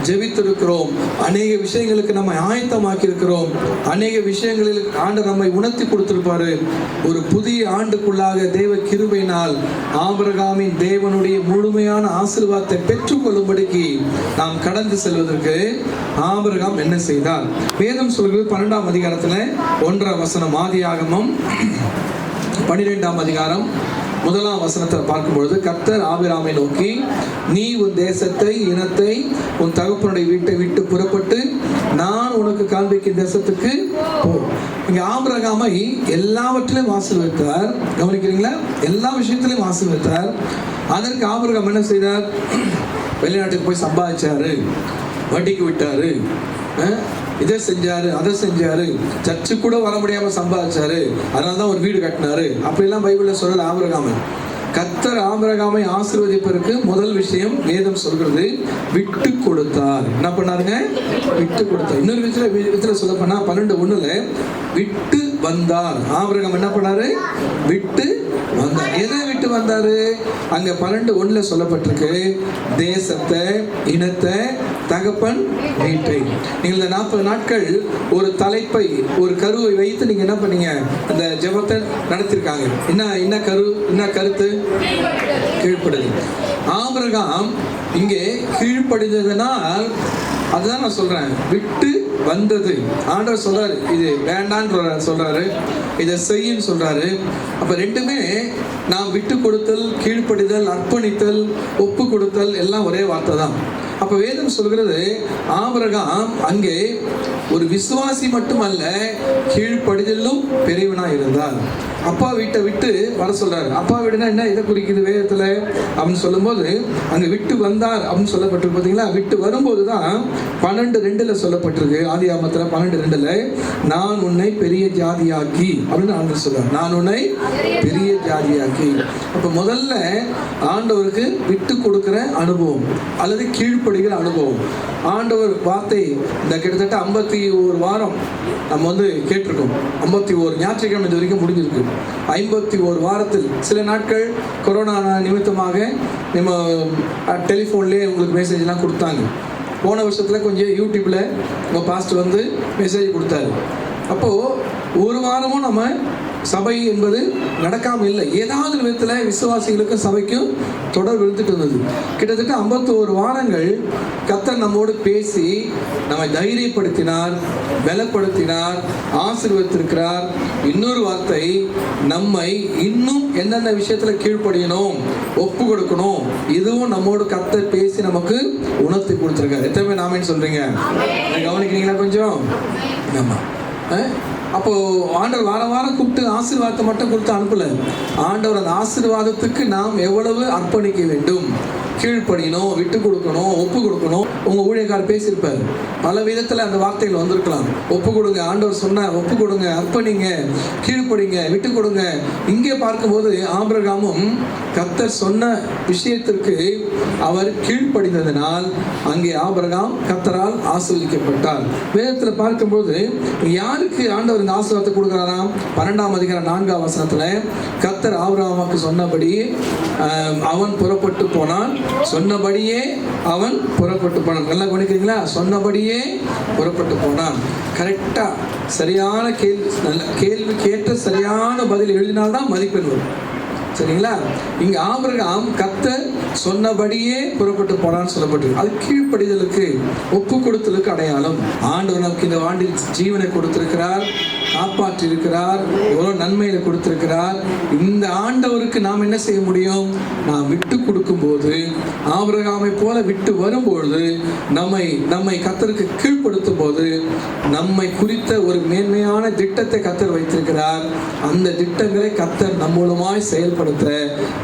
ஜெபித்திருக்கிறோம், அநேக விஷயங்களுக்கு நம்மை ஆயத்தமாக்கி இருக்கிறோம். அநேக விஷயங்களில் ஆண்டு நம்மை உணர்த்தி கொடுத்திருப்பாரு. ஒரு புதிய ஆண்டுக்குள்ளாக தேவ கிருபையினால் ஆபிரகாமின் தேவனுடைய முழுமையான ஆசீர்வாதத்தை பெற்றுக்கொள்ளும்படிக்கு நாம் கடந்து செல்வதற்கு ஆபிரகாம் என்ன செய்தார்? வேதம் சொல்கிறது 12ஆம் அதிகாரத்துல 1ஆம் வசனம். ஆதியாகமம் 12ஆம் அதிகாரம் 1ஆம் வசனத்தில் பார்க்கும்பொழுது, கர்த்தர் ஆபிரகாமை நோக்கி, நீ உன் தேசத்தை, இனத்தை, உன் தகப்பனுடைய வீட்டை விட்டு புறப்பட்டு நான் உனக்கு காண்பிக்கும் தேசத்துக்கு போ. இங்க ஆபிரகாமை எல்லாவற்றிலும் ஆசீர்வதித்தார். கவனிக்கிறீங்களா? எல்லா விஷயத்திலும் ஆசீர்வதித்தார். அதற்கு ஆபிரகாம் என்ன செய்தார்? வெளிநாட்டுக்கு போய் சம்பாதிச்சாரு, வட்டிக்கு விட்டாரு, இதை செஞ்சாரு, அதை செஞ்சாரு, சர்ச்சு கூட வர முடியாம சம்பாதிச்சாரு, அதனாலதான் ஒரு வீடு கட்டினாரு. அப்படிலாம் பைபிள்ல சொல்லல ஆபிரகாமை. கர்த்தர் ஆபிரகாமை ஆசீர்வதிப்பதற்கு முதல் விஷயம் வேதம் சொல்கிறது, விட்டு கொடுத்தார். என்ன பண்ணாருங்க? விட்டு கொடுத்தார். இன்னொரு விதத்துல சொல்ல போனா 12:1 விட்டு வந்தார். ஆபிரகாம் என்ன பண்ணாரு? விட்டு வந்தார். எதை விட்டு வந்தாரு? அங்க 12:1 சொல்லப்பட்டிருக்கு, தேசத்தை, இனத்தை, தகப்பன் வீட்டை. நீங்கள் இந்த 40 நாட்கள் ஒரு தலைப்பை, ஒரு கருவை வைத்து நீங்க என்ன பண்ணீங்க? அந்த ஜெபத்தை நடத்திருக்காங்க. என்ன கரு, என்ன கருத்து? கீழ்ப்படுதல். ஆபிரகாம் இங்கே கீழ்ப்படிந்ததனால், அதுதான் நான் சொல்றேன், விட்டு வந்தது. ஆண்டவர் சொல்றாரு, இது வேண்டான்னு சொல்றாரு, இதை செய்யுன்னு சொல்றாரு. அப்ப ரெண்டுமே நாம் விட்டு கொடுத்தல், கீழ்ப்படிதல், அர்ப்பணித்தல், ஒப்பு கொடுத்தல் எல்லாம் ஒரே வார்த்தை தான். அப்ப வேதம் சொல்கிறது, ஆபிரகாம் அங்கே ஒரு விசுவாசி மட்டுமல்ல, கீழ்ப்படிதலும் பெரியவனா இருந்தார். அப்பா வீட்டை விட்டு வர சொல்றாரு. அப்பா வீடுனா என்ன, இதை குறிக்குது வேதத்துல அப்படின்னு சொல்லும் போது அங்க விட்டு வந்தார் அப்படின்னு சொல்லப்பட்டிருக்கு. பாத்தீங்களா? விட்டு வரும்போதுதான் 12:2 சொல்லப்பட்டிருக்கு. ஆதியாகமத்துல 12:2 நான் உன்னை பெரிய ஜாதியாக்கி அப்படின்னு ஆண்டவர் சொல்றார். நான் உன்னை பெரிய ஜாதியாக்கி. அப்ப முதல்ல ஆண்டவருக்கு விட்டு கொடுக்கிற அனுபவம் அல்லது கீழ்ப்படுகிற அனுபவம். ஆண்டவர் வார்த்தை இந்த கிட்டத்தட்ட 51 வாரம் நம்ம கேட்டிருக்கோம். 51 ஞாயிற்றுக்கிழமை இது வரைக்கும் முடிஞ்சிருக்கு. 51 வாரத்தில் சில நாட்கள் கொரோனா நிமித்தமாக நம்ம டெலிஃபோன்லேயே உங்களுக்கு மெசேஜ்லாம் கொடுத்தாங்க. போன வருஷத்தில் கொஞ்சம் யூடியூப்பில் உங்கள் பாஸ்டர் மெசேஜ் கொடுத்தாரு. அப்போது ஒரு வாரமும் நம்ம சபை என்பது நடக்காமல் இல்லை. ஏதாவது விதத்தில் விசுவாசிகளுக்கும் சபைக்கும் தொடர்பு இருந்துட்டு இருந்தது. கிட்டத்தட்ட 51 வாரங்கள் கர்த்தர் நம்மோடு பேசி நம்மை தைரியப்படுத்தினார், பலப்படுத்தினார், ஆசீர்வதித்திருக்கிறார். இன்னொரு வார்த்தை, நம்மை இன்னும் என்னென்ன விஷயத்துல கீழ்ப்படியணும், ஒப்பு கொடுக்கணும், இதுவும் நம்மோடு கர்த்தர் பேசி நமக்கு உணர்த்தி கொடுத்துருக்காரு. எத்தனை பேர் ஆமென் சொல்றீங்க? கவனிக்கிறீங்களா கொஞ்சம்? ஆமா. அப்போ ஆண்டவர் வாரம் வாரம் கூப்பிட்டு ஆசீர்வாதத்தை மட்டும் கொடுத்து அனுப்பல. ஆண்டவர் அந்த ஆசீர்வாதத்துக்கு நாம் எவ்வளவு அர்ப்பணிக்க வேண்டும், கீழ்ப்படியணும், விட்டு கொடுக்கணும், ஒப்பு கொடுக்கணும். உங்க ஊழியக்காரர் பேசியிருப்பார், பல விதத்துல அந்த வார்த்தைகள் வந்திருக்கலாம். ஒப்பு கொடுங்க, ஆண்டவர் சொன்ன ஒப்பு கொடுங்க, அர்ப்பணிங்க, கீழ்ப்படிங்க, விட்டு கொடுங்க. இங்கே பார்க்கும்போது ஆபிரகாமும் கர்த்தர் சொன்ன விஷயத்திற்கு அவர் கீழ்ப்படிந்ததினால் அங்கே ஆபிரகாம் கர்த்தரால் ஆசீர்வதிக்கப்பட்டார். வேதத்தில் பார்க்கும்போது யாருக்கு ஆண்டவர் இந்த ஆசீர்வாதத்தை கொடுக்கிறாராம்? 12ஆம் அதிகாரம் 4ஆம் வசனத்துல கர்த்தர் ஆபிரகாமுக்கு சொன்னபடி அவன் புறப்பட்டு போனான், சொன்னபடியே அவன் புறப்பட்டு போனான். நல்லா கவனிக்கிறீங்களா? சொன்னபடியே புறப்பட்டு போனான். கரெக்டா சரியான கேள்வி கேட்ட சரியான பதில் எழுதினால்தான் மதிப்பெண் வரும். சரிங்களா? இங்க ஆபிரகாம் கர்த்தர் சொன்னபடியே புறப்பட்டு போனான்னு சொல்லப்பட்டிருக்கு. அது கீழ்ப்படிதலுக்கு, ஒப்பு கொடுத்தலுக்கு அடையாளம். ஆண்டவர் நமக்கு இந்த ஆண்டில் ஜீவனை கொடுத்திருக்கிறார், காப்பாற்றி இருக்கிறார், எவ்வளவு நன்மையில கொடுத்திருக்கிறார். இந்த ஆண்டவருக்கு நாம் என்ன செய்ய முடியும்? நாம் விட்டு கொடுக்கும் போது, ஆபிரகாமை போல விட்டு வரும்பொழுது, நம்மை கர்த்தருக்கு கீழ்ப்படுத்தும் போது, நம்மை குறித்த ஒரு மேன்மையான திட்டத்தை கர்த்தர் வைத்திருக்கிறார். அந்த திட்டங்களை கர்த்தர் நம் மூலமாய் செயல்படுத்த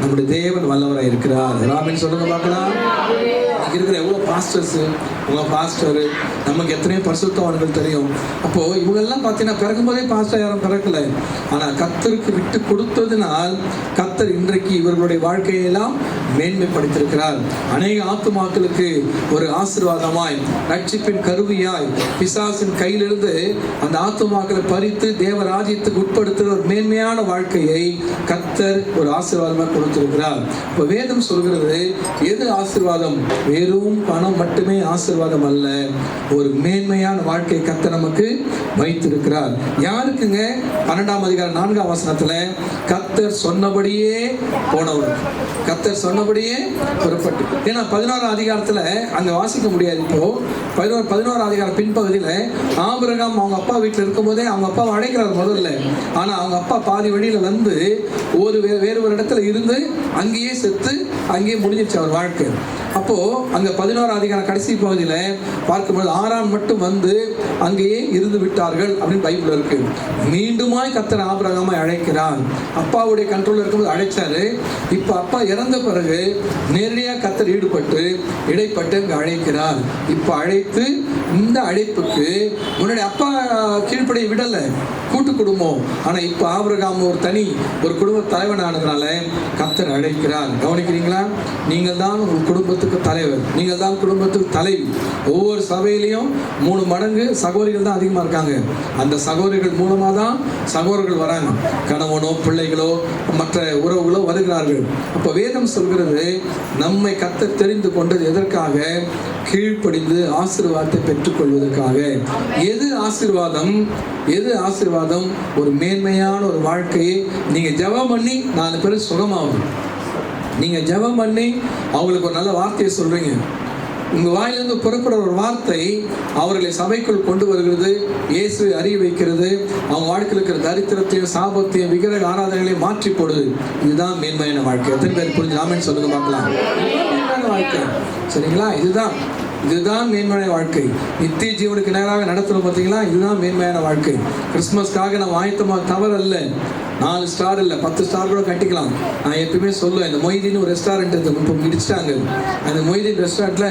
நம்முடைய தேவன் வல்லவராய் இருக்கிறார். ராமன் சொல்லுங்க பார்க்கலாம். இருக்கிற எவ்வளவு பாஸ்டர்ஸ், உங்க பாஸ்டர், நமக்கு எத்தனையோ பரிசுத்தவான்கள் தெரியும். அப்போ இவங்கெல்லாம் பார்த்தீங்கன்னா பிறக்கும்போதே பாஸ்டர் யாரும் பிறக்கல. ஆனா கர்த்தருக்கு விட்டு கொடுத்ததினால் கர்த்தர் இன்றைக்கு இவர்களுடைய வாழ்க்கையெல்லாம் மேன்மைப்படுத்தியிருக்கிறார். அநேக ஆத்துமாக்களுக்கு ஒரு ஆசீர்வாதமாய், ரட்சிப்பின் கருவியாய், பிசாசின் கையிலிருந்து அந்த ஆத்துமாக்களை பறித்து தேவராஜ்யத்துக்கு உட்படுத்துகிற ஒரு மேன்மையான வாழ்க்கையை கர்த்தர் ஒரு ஆசீர்வாதமாக கொடுத்திருக்கிறார். இப்போ வேதம் சொல்கிறது, எது ஆசீர்வாதம்? வெறும் பணம் மட்டுமே ஆசீர்வாதம் அல்ல, ஒரு மேன்மையான வாழ்க்கை கர்த்தர் நமக்கு வைத்திருக்கிறார். யாருக்குங்க? 12ஆம் அதிகாரம் 4ஆம் வசனத்துல கர்த்தர் சொன்னபடியே போனவர், கர்த்தர் சொன்னபடியே புறப்பட்டு. ஏன்னா 11ஆம் அதிகாரத்துல அங்க வாசிக்க முடியாது. இப்போ 11ஆம் அதிகாரம் பின்பகுதியில ஆபிரகாம் அவங்க அப்பா வீட்டில் இருக்கும் போதே அவங்க அப்பாவை அழைக்கிறார் முதல்ல. ஆனா அவங்க அப்பா பாதி வழியில வந்து வேறு ஒரு இடத்துல இருந்து அங்கேயே செத்து அங்கேயே முடிஞ்சிருச்சு அவர் வாழ்க்கை. அப்போ அங்க 11ஆம் அதிகாரம் கடைசி பகுதியில பார்க்கும்போது ஆரான் மட்டும் வந்து அங்கேயே இருந்து விட்டார்கள் அப்படின்னு பைபிள் இருக்கு. மீண்டுமாய் கர்த்தர் ஆபிரகாமை அழைக்கிறார். அப்பாவுடைய கண்ட்ரோல் இருக்கும்போது அழைச்சாரு. இப்ப அப்பா இறந்த பிறகு நேரடியா கர்த்தர் இடைப்பட்டு அங்க அழைக்கிறார். இப்ப அழைத்து இந்த அழைப்புக்கு முன்னாடி அப்பா கீழ்ப்படிய விடல, கூட்டு குடும்பம். ஆனா இப்ப ஆபிரகாம் ஒரு குடும்ப தலைவனானதுனால கர்த்தர் அழைக்கிறார். கவனிக்கிறீங்களா? நீங்கள் தான் உங்கள் குடும்பத்துக்கு தலைவர், நீங்கள் தான் குடும்பத்துக்கு தலைவி. ஒவ்வொரு சபையிலையும் 3 மடங்கு சகோதரிகள் தான் அதிகமா இருக்காங்க. அந்த சகோதரிகள் மூலமா தான் சகோதரர்கள் வராங்க. கணவனோ பிள்ளைகளோ மற்ற உறவுகளோ வருகிறார்கள். அப்ப வேதம் சொல்கிறது, நம்மை கர்த்தர் தெரிந்து கொண்டது எதற்காக? கீழ்ப்படிந்து ஆசீர்வாதத்தை பெற்றுக்கொள்வதற்காக. எது ஆசீர்வாதம்? எது ஆசீர்வாதம்? ஒரு மேன்மையான ஒரு வாழ்க்கையை நீங்க ஜெபம் பண்ணி 4 பேர் சுகமாகும். நீங்க ஜெபம் பண்ணி அவங்களுக்கு ஒரு நல்ல வார்த்தையை சொல்றீங்க. உங்க வாயிலிருந்து புறப்படுற ஒரு வார்த்தை அவர்களை சபைக்குள் கொண்டு வருகிறது, இயேசுவை அறிய வைக்கிறது, அவங்க வாழ்க்கையில் இருக்கிற தரித்திரத்தையும் சாபத்தையும் விக்கிரக ஆராதனைகளையும் மாற்றி போடுது. இதுதான் மேன்மையான வாழ்க்கை. எத்தனை பேர் புரிஞ்சு ஆமென் சொல்லுங்க பார்க்கலாம். மேன்மையான வாழ்க்கை. சரிங்களா? இதுதான் மேன்மையான வாழ்க்கை. நித்திய ஜீவனுக்கு நேராக நடத்துறோம் பார்த்தீங்களா? இதுதான் மேன்மையான வாழ்க்கை. கிறிஸ்துமஸ்க்காக நம்ம ஆயத்தமாக தவறல்ல. 4 ஸ்டார் இல்லை, 10 ஸ்டார் கூட கட்டிக்கலாம். நான் எப்பயுமே சொல்லுவேன், இந்த மொய்தீன் ஒரு ரெஸ்டாரண்ட் இப்போ இடிச்சிட்டாங்க. அந்த மொய்தீன் ரெஸ்டாரண்ட்ல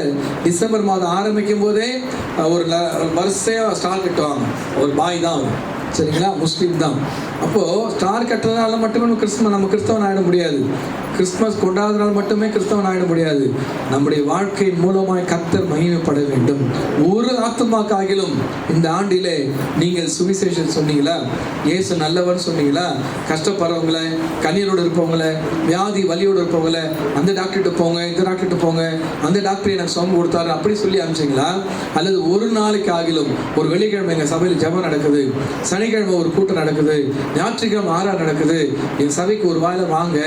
டிசம்பர் மாதம் ஆரம்பிக்கும் போதே ஒரு வரிசையா ஸ்டார் கட்டுவாங்க. ஒரு பாய் தான் அவர். சரிங்களா? முஸ்லீம் தான். அப்போ ஸ்டார் கட்டுறதுனால மட்டுமே நம்ம கிறிஸ்தவன் ஆகிட முடியாது. கிறிஸ்துமஸ் கொண்டாடுறதுனால மட்டுமே கிறிஸ்தவன் ஆகிட முடியாது. நம்முடைய வாழ்க்கையின் மூலமாய் கர்த்தர் மகிமைப்பட வேண்டும். ஒரு ஆத்துமாக்காகிலும் இந்த ஆண்டிலே நீங்கள் சுவிசேஷம் சொன்னீங்களா? இயேசு நல்லவன் சொன்னீங்களா? கஷ்டப்படுறவங்கள, கண்ணீரோடு இருப்பவங்கள, வியாதி வலியோடு இருப்பவங்கள, அந்த டாக்டர்கிட்ட போங்க, இந்த டாக்டர்கிட்ட போங்க, அந்த டாக்டர் எனக்கு சுகம் கொடுத்தாரு அப்படி சொல்லி அனுப்பிச்சிங்களா? அல்லது ஒரு நாளைக்கு ஆகிலும், ஒரு வெள்ளிக்கிழமை எங்கள் சபையில் ஜெபம் நடக்குது, சனிக்கிழமை ஒரு கூட்டம் நடக்குது, ஞாயிற்றுக்கிழமை ஆறாறு நடக்குது, என் சபைக்கு ஒரு வாயில வாங்க,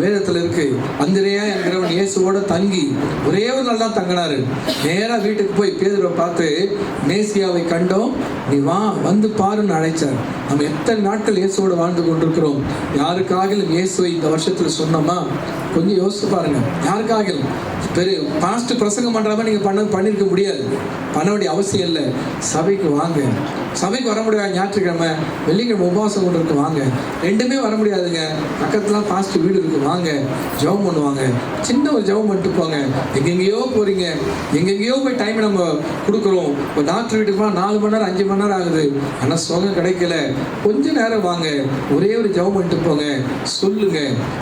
வேதத்தில் இருக்கு, அந்திரேயா என்கிறவன் இயேசுவோட தங்கி ஒரே ஒரு நாள் தான் தங்கினாரு. நேராக வீட்டுக்கு போய் பேதுருவை பார்த்து, மேசியாவை கண்டோம், நீ வா வந்து பாருன்னு அழைச்சார். நம்ம எத்தனை நாட்கள் இயேசுவோட வாழ்ந்து கொண்டிருக்கிறோம்? யாருக்காகிலும் இயேசுவை இந்த வருஷத்தில் சொன்னோமா? கொஞ்சம் யோசிச்சு பாருங்க. யாருக்காகிலும் பெரிய பாஸ்ட் பிரசங்கம் பண்ற மாதிரி நீங்க பண்ணிருக்க முடியாது, பண்ண வேண்டிய அவசியம் இல்லை. சபைக்கு வாங்க. சபைக்கு வர முடியாது, ஞாயிற்றுக்கிழமை வெள்ளிக்கிழமை உபவாசம் கொண்டு இருக்கு வாங்க. ரெண்டுமே வர முடியாதுங்க, பக்கத்துல பாஸ்ட் வீடு இருக்கு வாங்க, ஜெபம் பண்ணுவாங்க. சின்ன ஒரு ஜெபம் பண்ணிட்டு போங்க. எங்கெங்கேயோ போறீங்க, எங்கெங்கேயோ போய் டைம் நம்ம கொடுக்குறோம். இப்போ டாக்டர் வீட்டுக்கு போனால் 4 மணி நேரம் 5 மணி நேரம் ஆகுது, ஆனால் சுகம் கிடைக்கல. கொஞ்ச நேரம் வாங்க, ஒரே ஒரு ஜெபம் பண்ணிட்டு போங்க, சொல்லுங்க.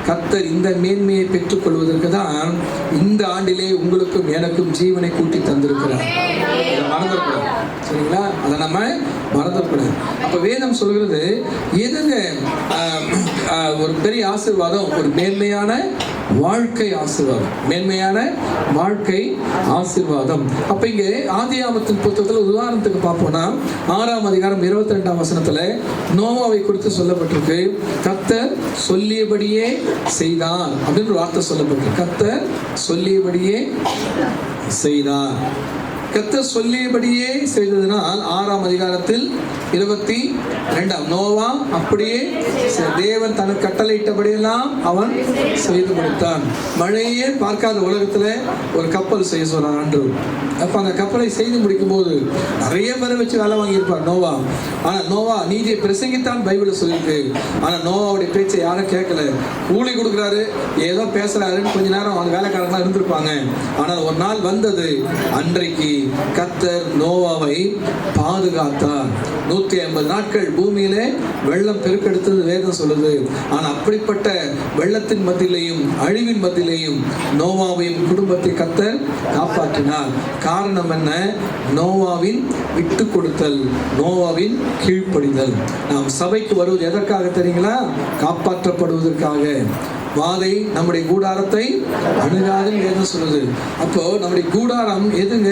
கர்த்தர் இந்த மேன்மையை பெற்றுக்கொள்வதற்கு தான் இந்த ஆண்டிலே உங்களுக்கும் எனக்கும் ஜீவனை கூட்டி தந்திருக்கிறார். அதை மறந்துடக்கூடாது, சரிங்களா? அதை நம்ம மறந்துடக்கூடாது. அப்ப வேதம் சொல்கிறது எதுங்க ஒரு பெரிய ஆசீர்வாதம்? ஒரு மேன்மையான வாழ்க்கை ஆசீர்வாதம், மேன்மையான வாழ்க்கை ஆசீர்வாதம். அப்ப இங்க ஆதியாகமத்தின் புத்தகத்துல உதாரணத்துக்கு பார்ப்போம்னா 6ஆம் அதிகாரம் 22ஆம் வசனத்துல நோவாவை குறித்து சொல்லப்பட்டிருக்கு. கர்த்தர் சொல்லியபடியே செய்தார் அப்படின்னு ஒரு வார்த்தை சொல்லப்பட்டிருக்கு. கர்த்தர் சொல்லியபடியே செய்தார். கர்த்தர் சொல்லியபடியே செய்ததனால் 6ஆம் அதிகாரத்தில் 22 நோவா அப்படியே தேவன் தனக்கு கட்டளையிட்டபடியெல்லாம் அவன் செய்து முடித்தான். மழையே பார்க்காத உலகத்துல ஒரு கப்பல் செய்ய சொன்னான் அன்று. அப்ப அந்த கப்பலை செய்து முடிக்கும் போது நிறைய பேரை வச்சு வேலை வாங்கியிருப்பார் நோவா. ஆனா நோவா நீதியை பிரசங்கித்தான் பைபிள் சொல்லியிருக்கு. ஆனா நோவாவுடைய பேச்சை யாரும் கேட்கல. கூலி கொடுக்குறாரு, ஏதோ பேசுறாருன்னு கொஞ்ச நேரம் அவங்க வேலைக்காரங்களாம் இருந்திருப்பாங்க. ஆனால் ஒரு நாள் வந்தது, அன்றைக்கு கர்த்தர் நோவாவை பாதுகாத்தார். 150 நாட்கள் பூமியிலே வெள்ளம் பெருக்கெடுத்தது வேதம் சொல்லுது. ஆனா அப்படிப்பட்ட வெள்ளத்தின் மத்தியிலையும் அழிவின் மத்தியிலையும் நோவாவையும் குடும்பத்தை கர்த்தர் காப்பாற்றினார். காரணம் என்ன? நோவாவின் விட்டு கொடுத்தல், நோவாவின் கீழ்ப்படிதல். நாம் சபைக்கு வருவது எதற்காக தெரியுங்களா? காப்பாற்றப்படுவதற்காக. வாதை நம்முடைய கூடாரத்தை அணுகாதுன்னு வேதம் சொல்லுது. அப்போ நம்முடைய கூடாரம் எதுங்க?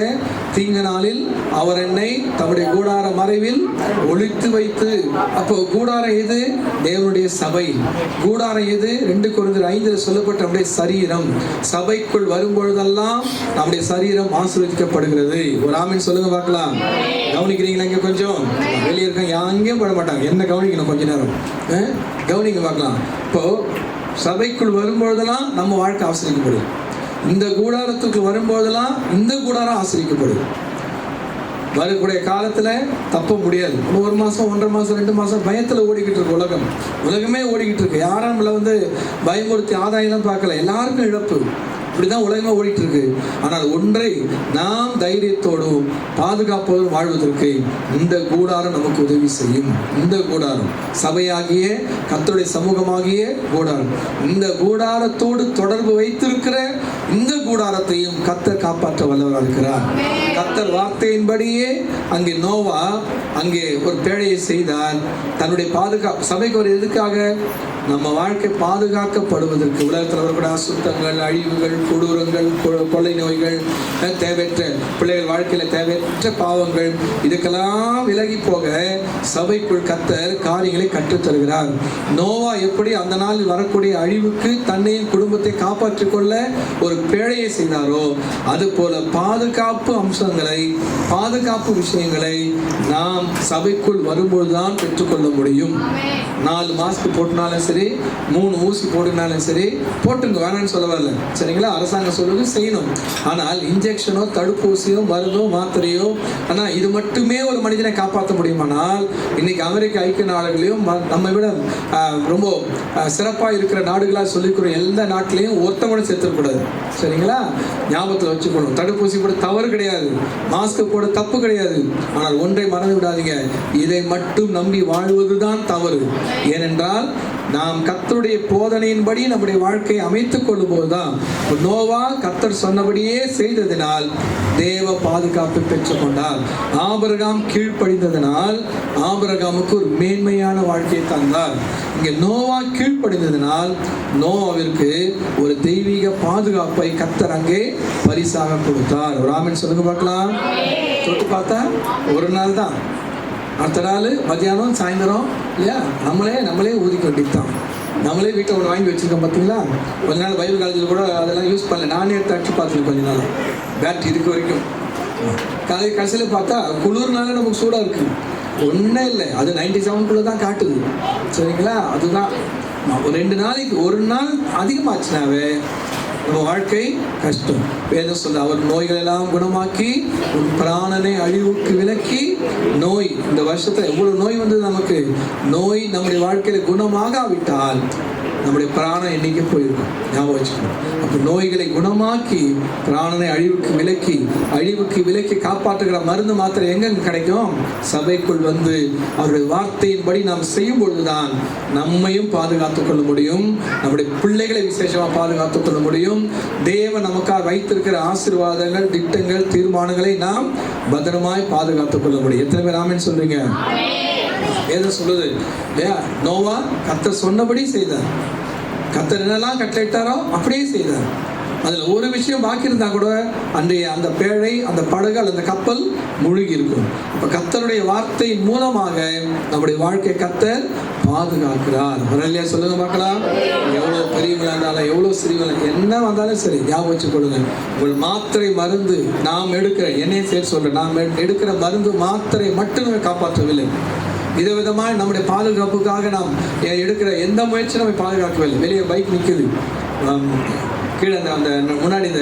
தீங்கு நாளில் அவர் என்னை தம்முடைய கூடார மறைவில் ஒளித்து வைத்து. அப்போ கூடாரம் எது? தேவனுடைய சபை. கூடாரம் எது? 2 கொரிந்தியர் 5 சொல்லப்பட்ட நம்முடைய சரீரம். சபைக்குள் வரும்பொழுதெல்லாம் நம்முடைய சரீரம் ஆசீர்வதிக்கப்படுகிறது. ஒரு ஆமீன் சொல்லுங்க பார்க்கலாம். கவனிக்கிறீங்களா? இங்க கொஞ்சம் வெளியே இருக்காங்க, எங்கேயும் போட மாட்டாங்க, என்ன கவனிக்கணும் கொஞ்ச நேரம் கவனிங்க பார்க்கலாம். இப்போ சபைக்குள் வரும்பொழுதெல்லாம் நம்ம வாழ்க்கை ஆசிரியக்கப்படும். இந்த கூடாரத்துக்கு வரும்போதெல்லாம் இந்த கூடாரம் ஆசிரியக்கப்படும். வரக்கூடிய காலத்துல தப்ப முடியாது. 1 மாசம் 1.5 மாசம் 2 மாசம் பயத்துல ஓடிக்கிட்டு இருக்கு உலகம். உலகமே ஓடிக்கிட்டு இருக்கு. யாரும் நம்மள பயமுறுத்தி ஆதாயம் தான் பார்க்கல, எல்லாருக்கும் இழப்பு. இப்படிதான் உலகமே ஓடிட்டு இருக்கு. ஆனால் ஒன்றை நாம் தைரியத்தோடும் பாதுகாப்போடும் வாழ்வதற்கு இந்த கூடாரம் நமக்கு உதவி செய்யும். இந்த கூடாரம் சபையாகிய கர்த்தருடைய சமூகமாகிய கூடாரம். இந்த கூடாரத்தோடு தொடர்பு வைத்திருக்கிற இந்த கூடாரத்தையும் கர்த்தர் காப்பாற்ற வல்லவராக இருக்கிறார். கர்த்தர் வார்த்தையின்படியே அங்கே நோவா அங்கே ஒரு பேழையை செய்தார். தன்னுடைய பாதுகாப்பு சபைக்கு ஒரு எதுக்காக? நம்ம வாழ்க்கை பாதுகாக்கப்படுவதற்கு. உலகத்தில் வரக்கூடிய அசுத்தங்கள், அழிவுகள், கொடூரங்கள், கொள்ளை நோய்கள், தேவையற்ற பிள்ளைகள் வாழ்க்கையில தேவையற்ற பாவங்கள், இதுக்கெல்லாம் விலகி போக சபைக்குள் கர்த்தர் காரியங்களை கற்றுத்தருகிறார். நோவா எப்படி அந்த நாளில் வரக்கூடிய அழிவுக்கு தன்னையும் குடும்பத்தை காப்பாற்றிக் கொள்ள ஒரு பேழையை செய்தாரோ, அது போல பாதுகாப்பு அம்சங்களை, பாதுகாப்பு விஷயங்களை நாம் சபைக்குள் வரும்போதுதான் பெற்றுக்கொள்ள முடியும். 4 மாஸ்க் போட்டுனாலும் சரி, 3 ஊசி போட்டுனாலும் சரி, போட்டுங்க, வேணான்னு சொல்ல வரல, சரிங்களா? அரசாங்கம் சொல்லுது செய்யணும். ஆனால் இன்ஜெக்ஷனோ தடுப்பூசியோ மருந்தோ மாத்திரையோ, ஆனால் இது மட்டுமே ஒரு மனிதனை காப்பாற்ற முடியுமானால் இன்னைக்கு அமெரிக்க ஐக்கிய நாடுகளையும் நம்ம விட ரொம்ப சிறப்பாக இருக்கிற நாடுகளாக சொல்லிக்கிற எல்லா நாட்டிலையும் ஒருத்தவங்களும் சேர்த்துக்கூடாது, சரிங்களா? ஞாபகத்தில் வச்சுக்கணும். தடுப்பூசி போட தவறு கிடையாது, மாஸ்க் போட தப்பு கிடையாது. ஆனால் ஒன்றை மறந்து விடாதீங்க, இதை மட்டும் நம்பி வாழ்வதுதான் தவறு. ஏனென்றால் நாம் கர்த்தருடைய போதனையின்படி நம்முடைய வாழ்க்கையை அமைத்துக் கொள்ளும் போதுதான். நோவா கர்த்தர் சொன்னபடியே செய்ததினால் தேவ பாதுகாப்பு பெற்றுக் கொண்டார். ஆபிரகாம் கீழ்ப்படிந்ததினால் ஆபிரகாமுக்கு ஒரு மேன்மையான வாழ்க்கையை தந்தார். இங்கே நோவா கீழ்ப்படிந்ததினால் நோவாவிற்கு ஒரு தெய்வீக பாதுகாப்பை கர்த்தர் அங்கே பரிசாக கொடுத்தார். ஒரு ஆமென் சொல்லுங்க பார்க்கலாம். தொட்டு பார்த்தா ஒரு நாள் தான், அடுத்த நாள் மத்தியானம் சாயந்தரம் இல்லையா, நம்மளே ஊதிக்க வேண்டியதுதான். நம்மளே வீட்டில் ஒன்று வாங்கி வச்சுருக்கோம் பார்த்தீங்களா. கொஞ்ச நாள் பைபிள் காலேஜில் கூட அதெல்லாம் யூஸ் பண்ணல, நானே எடுத்து அடிச்சு பார்த்துருக்கேன் கொஞ்ச நாள் பேட்டரி இருக்க வரைக்கும். கடைசியில் பார்த்தா குளிர்னால நமக்கு சூடாக இருக்குது, ஒன்றும் இல்லை, அது 97 தான் காட்டுது. சரிங்களா, அதுதான் ஒரு 2 நாளைக்கு ஒரு நாள் அதிகமாச்சுனாவே நம்ம வாழ்க்கை கஷ்டம். வேதம் சொல்ல, அவர் நோய்களெல்லாம் குணமாக்கி உன் பிராணனை அழிவுக்கு விலக்கி. நோய் இந்த வருஷத்துல எவ்வளவு நோய் வந்தது நமக்கு. நோய் நம்முடைய வாழ்க்கையில குணமாகாவிட்டால் நம்முடைய பிராணம் எண்ணிக்கை போயிருக்கும், ஞாபகம் வச்சுக்கணும். அப்போ நோய்களை குணமாக்கி பிராணனை அழிவுக்கு விலக்கி காப்பாற்றுகிற மருந்து மாத்திரை எங்க கிடைக்கும்? சபைக்குள் வந்து அவருடைய வார்த்தையின்படி நாம் செய்யும் பொழுதுதான் நம்மையும் பாதுகாத்துக் கொள்ள முடியும், நம்முடைய பிள்ளைகளை விசேஷமாக பாதுகாத்துக் கொள்ள முடியும். தேவன் நமக்காக வைத்திருக்கிற ஆசீர்வாதங்கள், திட்டங்கள், தீர்மானங்களை நாம் பத்திரமாய் பாதுகாத்துக் கொள்ள முடியும். எத்தனை பேர் ஆமென் சொல்றீங்க? ஏதோ சொல்லுது இல்லையா, நோவா கர்த்தர் சொன்னபடி செய்தார். கர்த்தர் என்னெல்லாம் கட்டளையிட்டாரோ அப்படியே செய்தார். அதுல ஒரு விஷயம் பாக்கி இருந்தா கூட அன்றைய அந்த பேழை, அந்த படகு, அந்த கப்பல் முழுகி இருக்கும். அப்ப கர்த்தருடைய வார்த்தை மூலமாக நம்முடைய வாழ்க்கை கர்த்தர் பாதுகாக்கிறார். வரலையா சொல்லுங்க பார்க்கலாம். எவ்வளவு பெரியவங்களா இருந்தாலும் எவ்வளவு சிறியவங்களா என்ன வந்தாலும் சரி, ஞாபகம் வச்சு கொடுங்க. உங்கள் மாத்திரை மருந்து நாம் எடுக்கிற, என்னையும் சேர்த்து சொல்றேன், நாம் எடுக்கிற மருந்து மாத்திரை மட்டும் காப்பாற்றவில்லை. விதவிதமாக நம்முடைய பாதுகாப்புக்காக நாம் எடுக்கிற எந்த முயற்சியும் நம்ம பாதுகாக்கவில்லை. வெளியே பைக் நிற்குது, கீழே அந்த முன்னாடி இந்த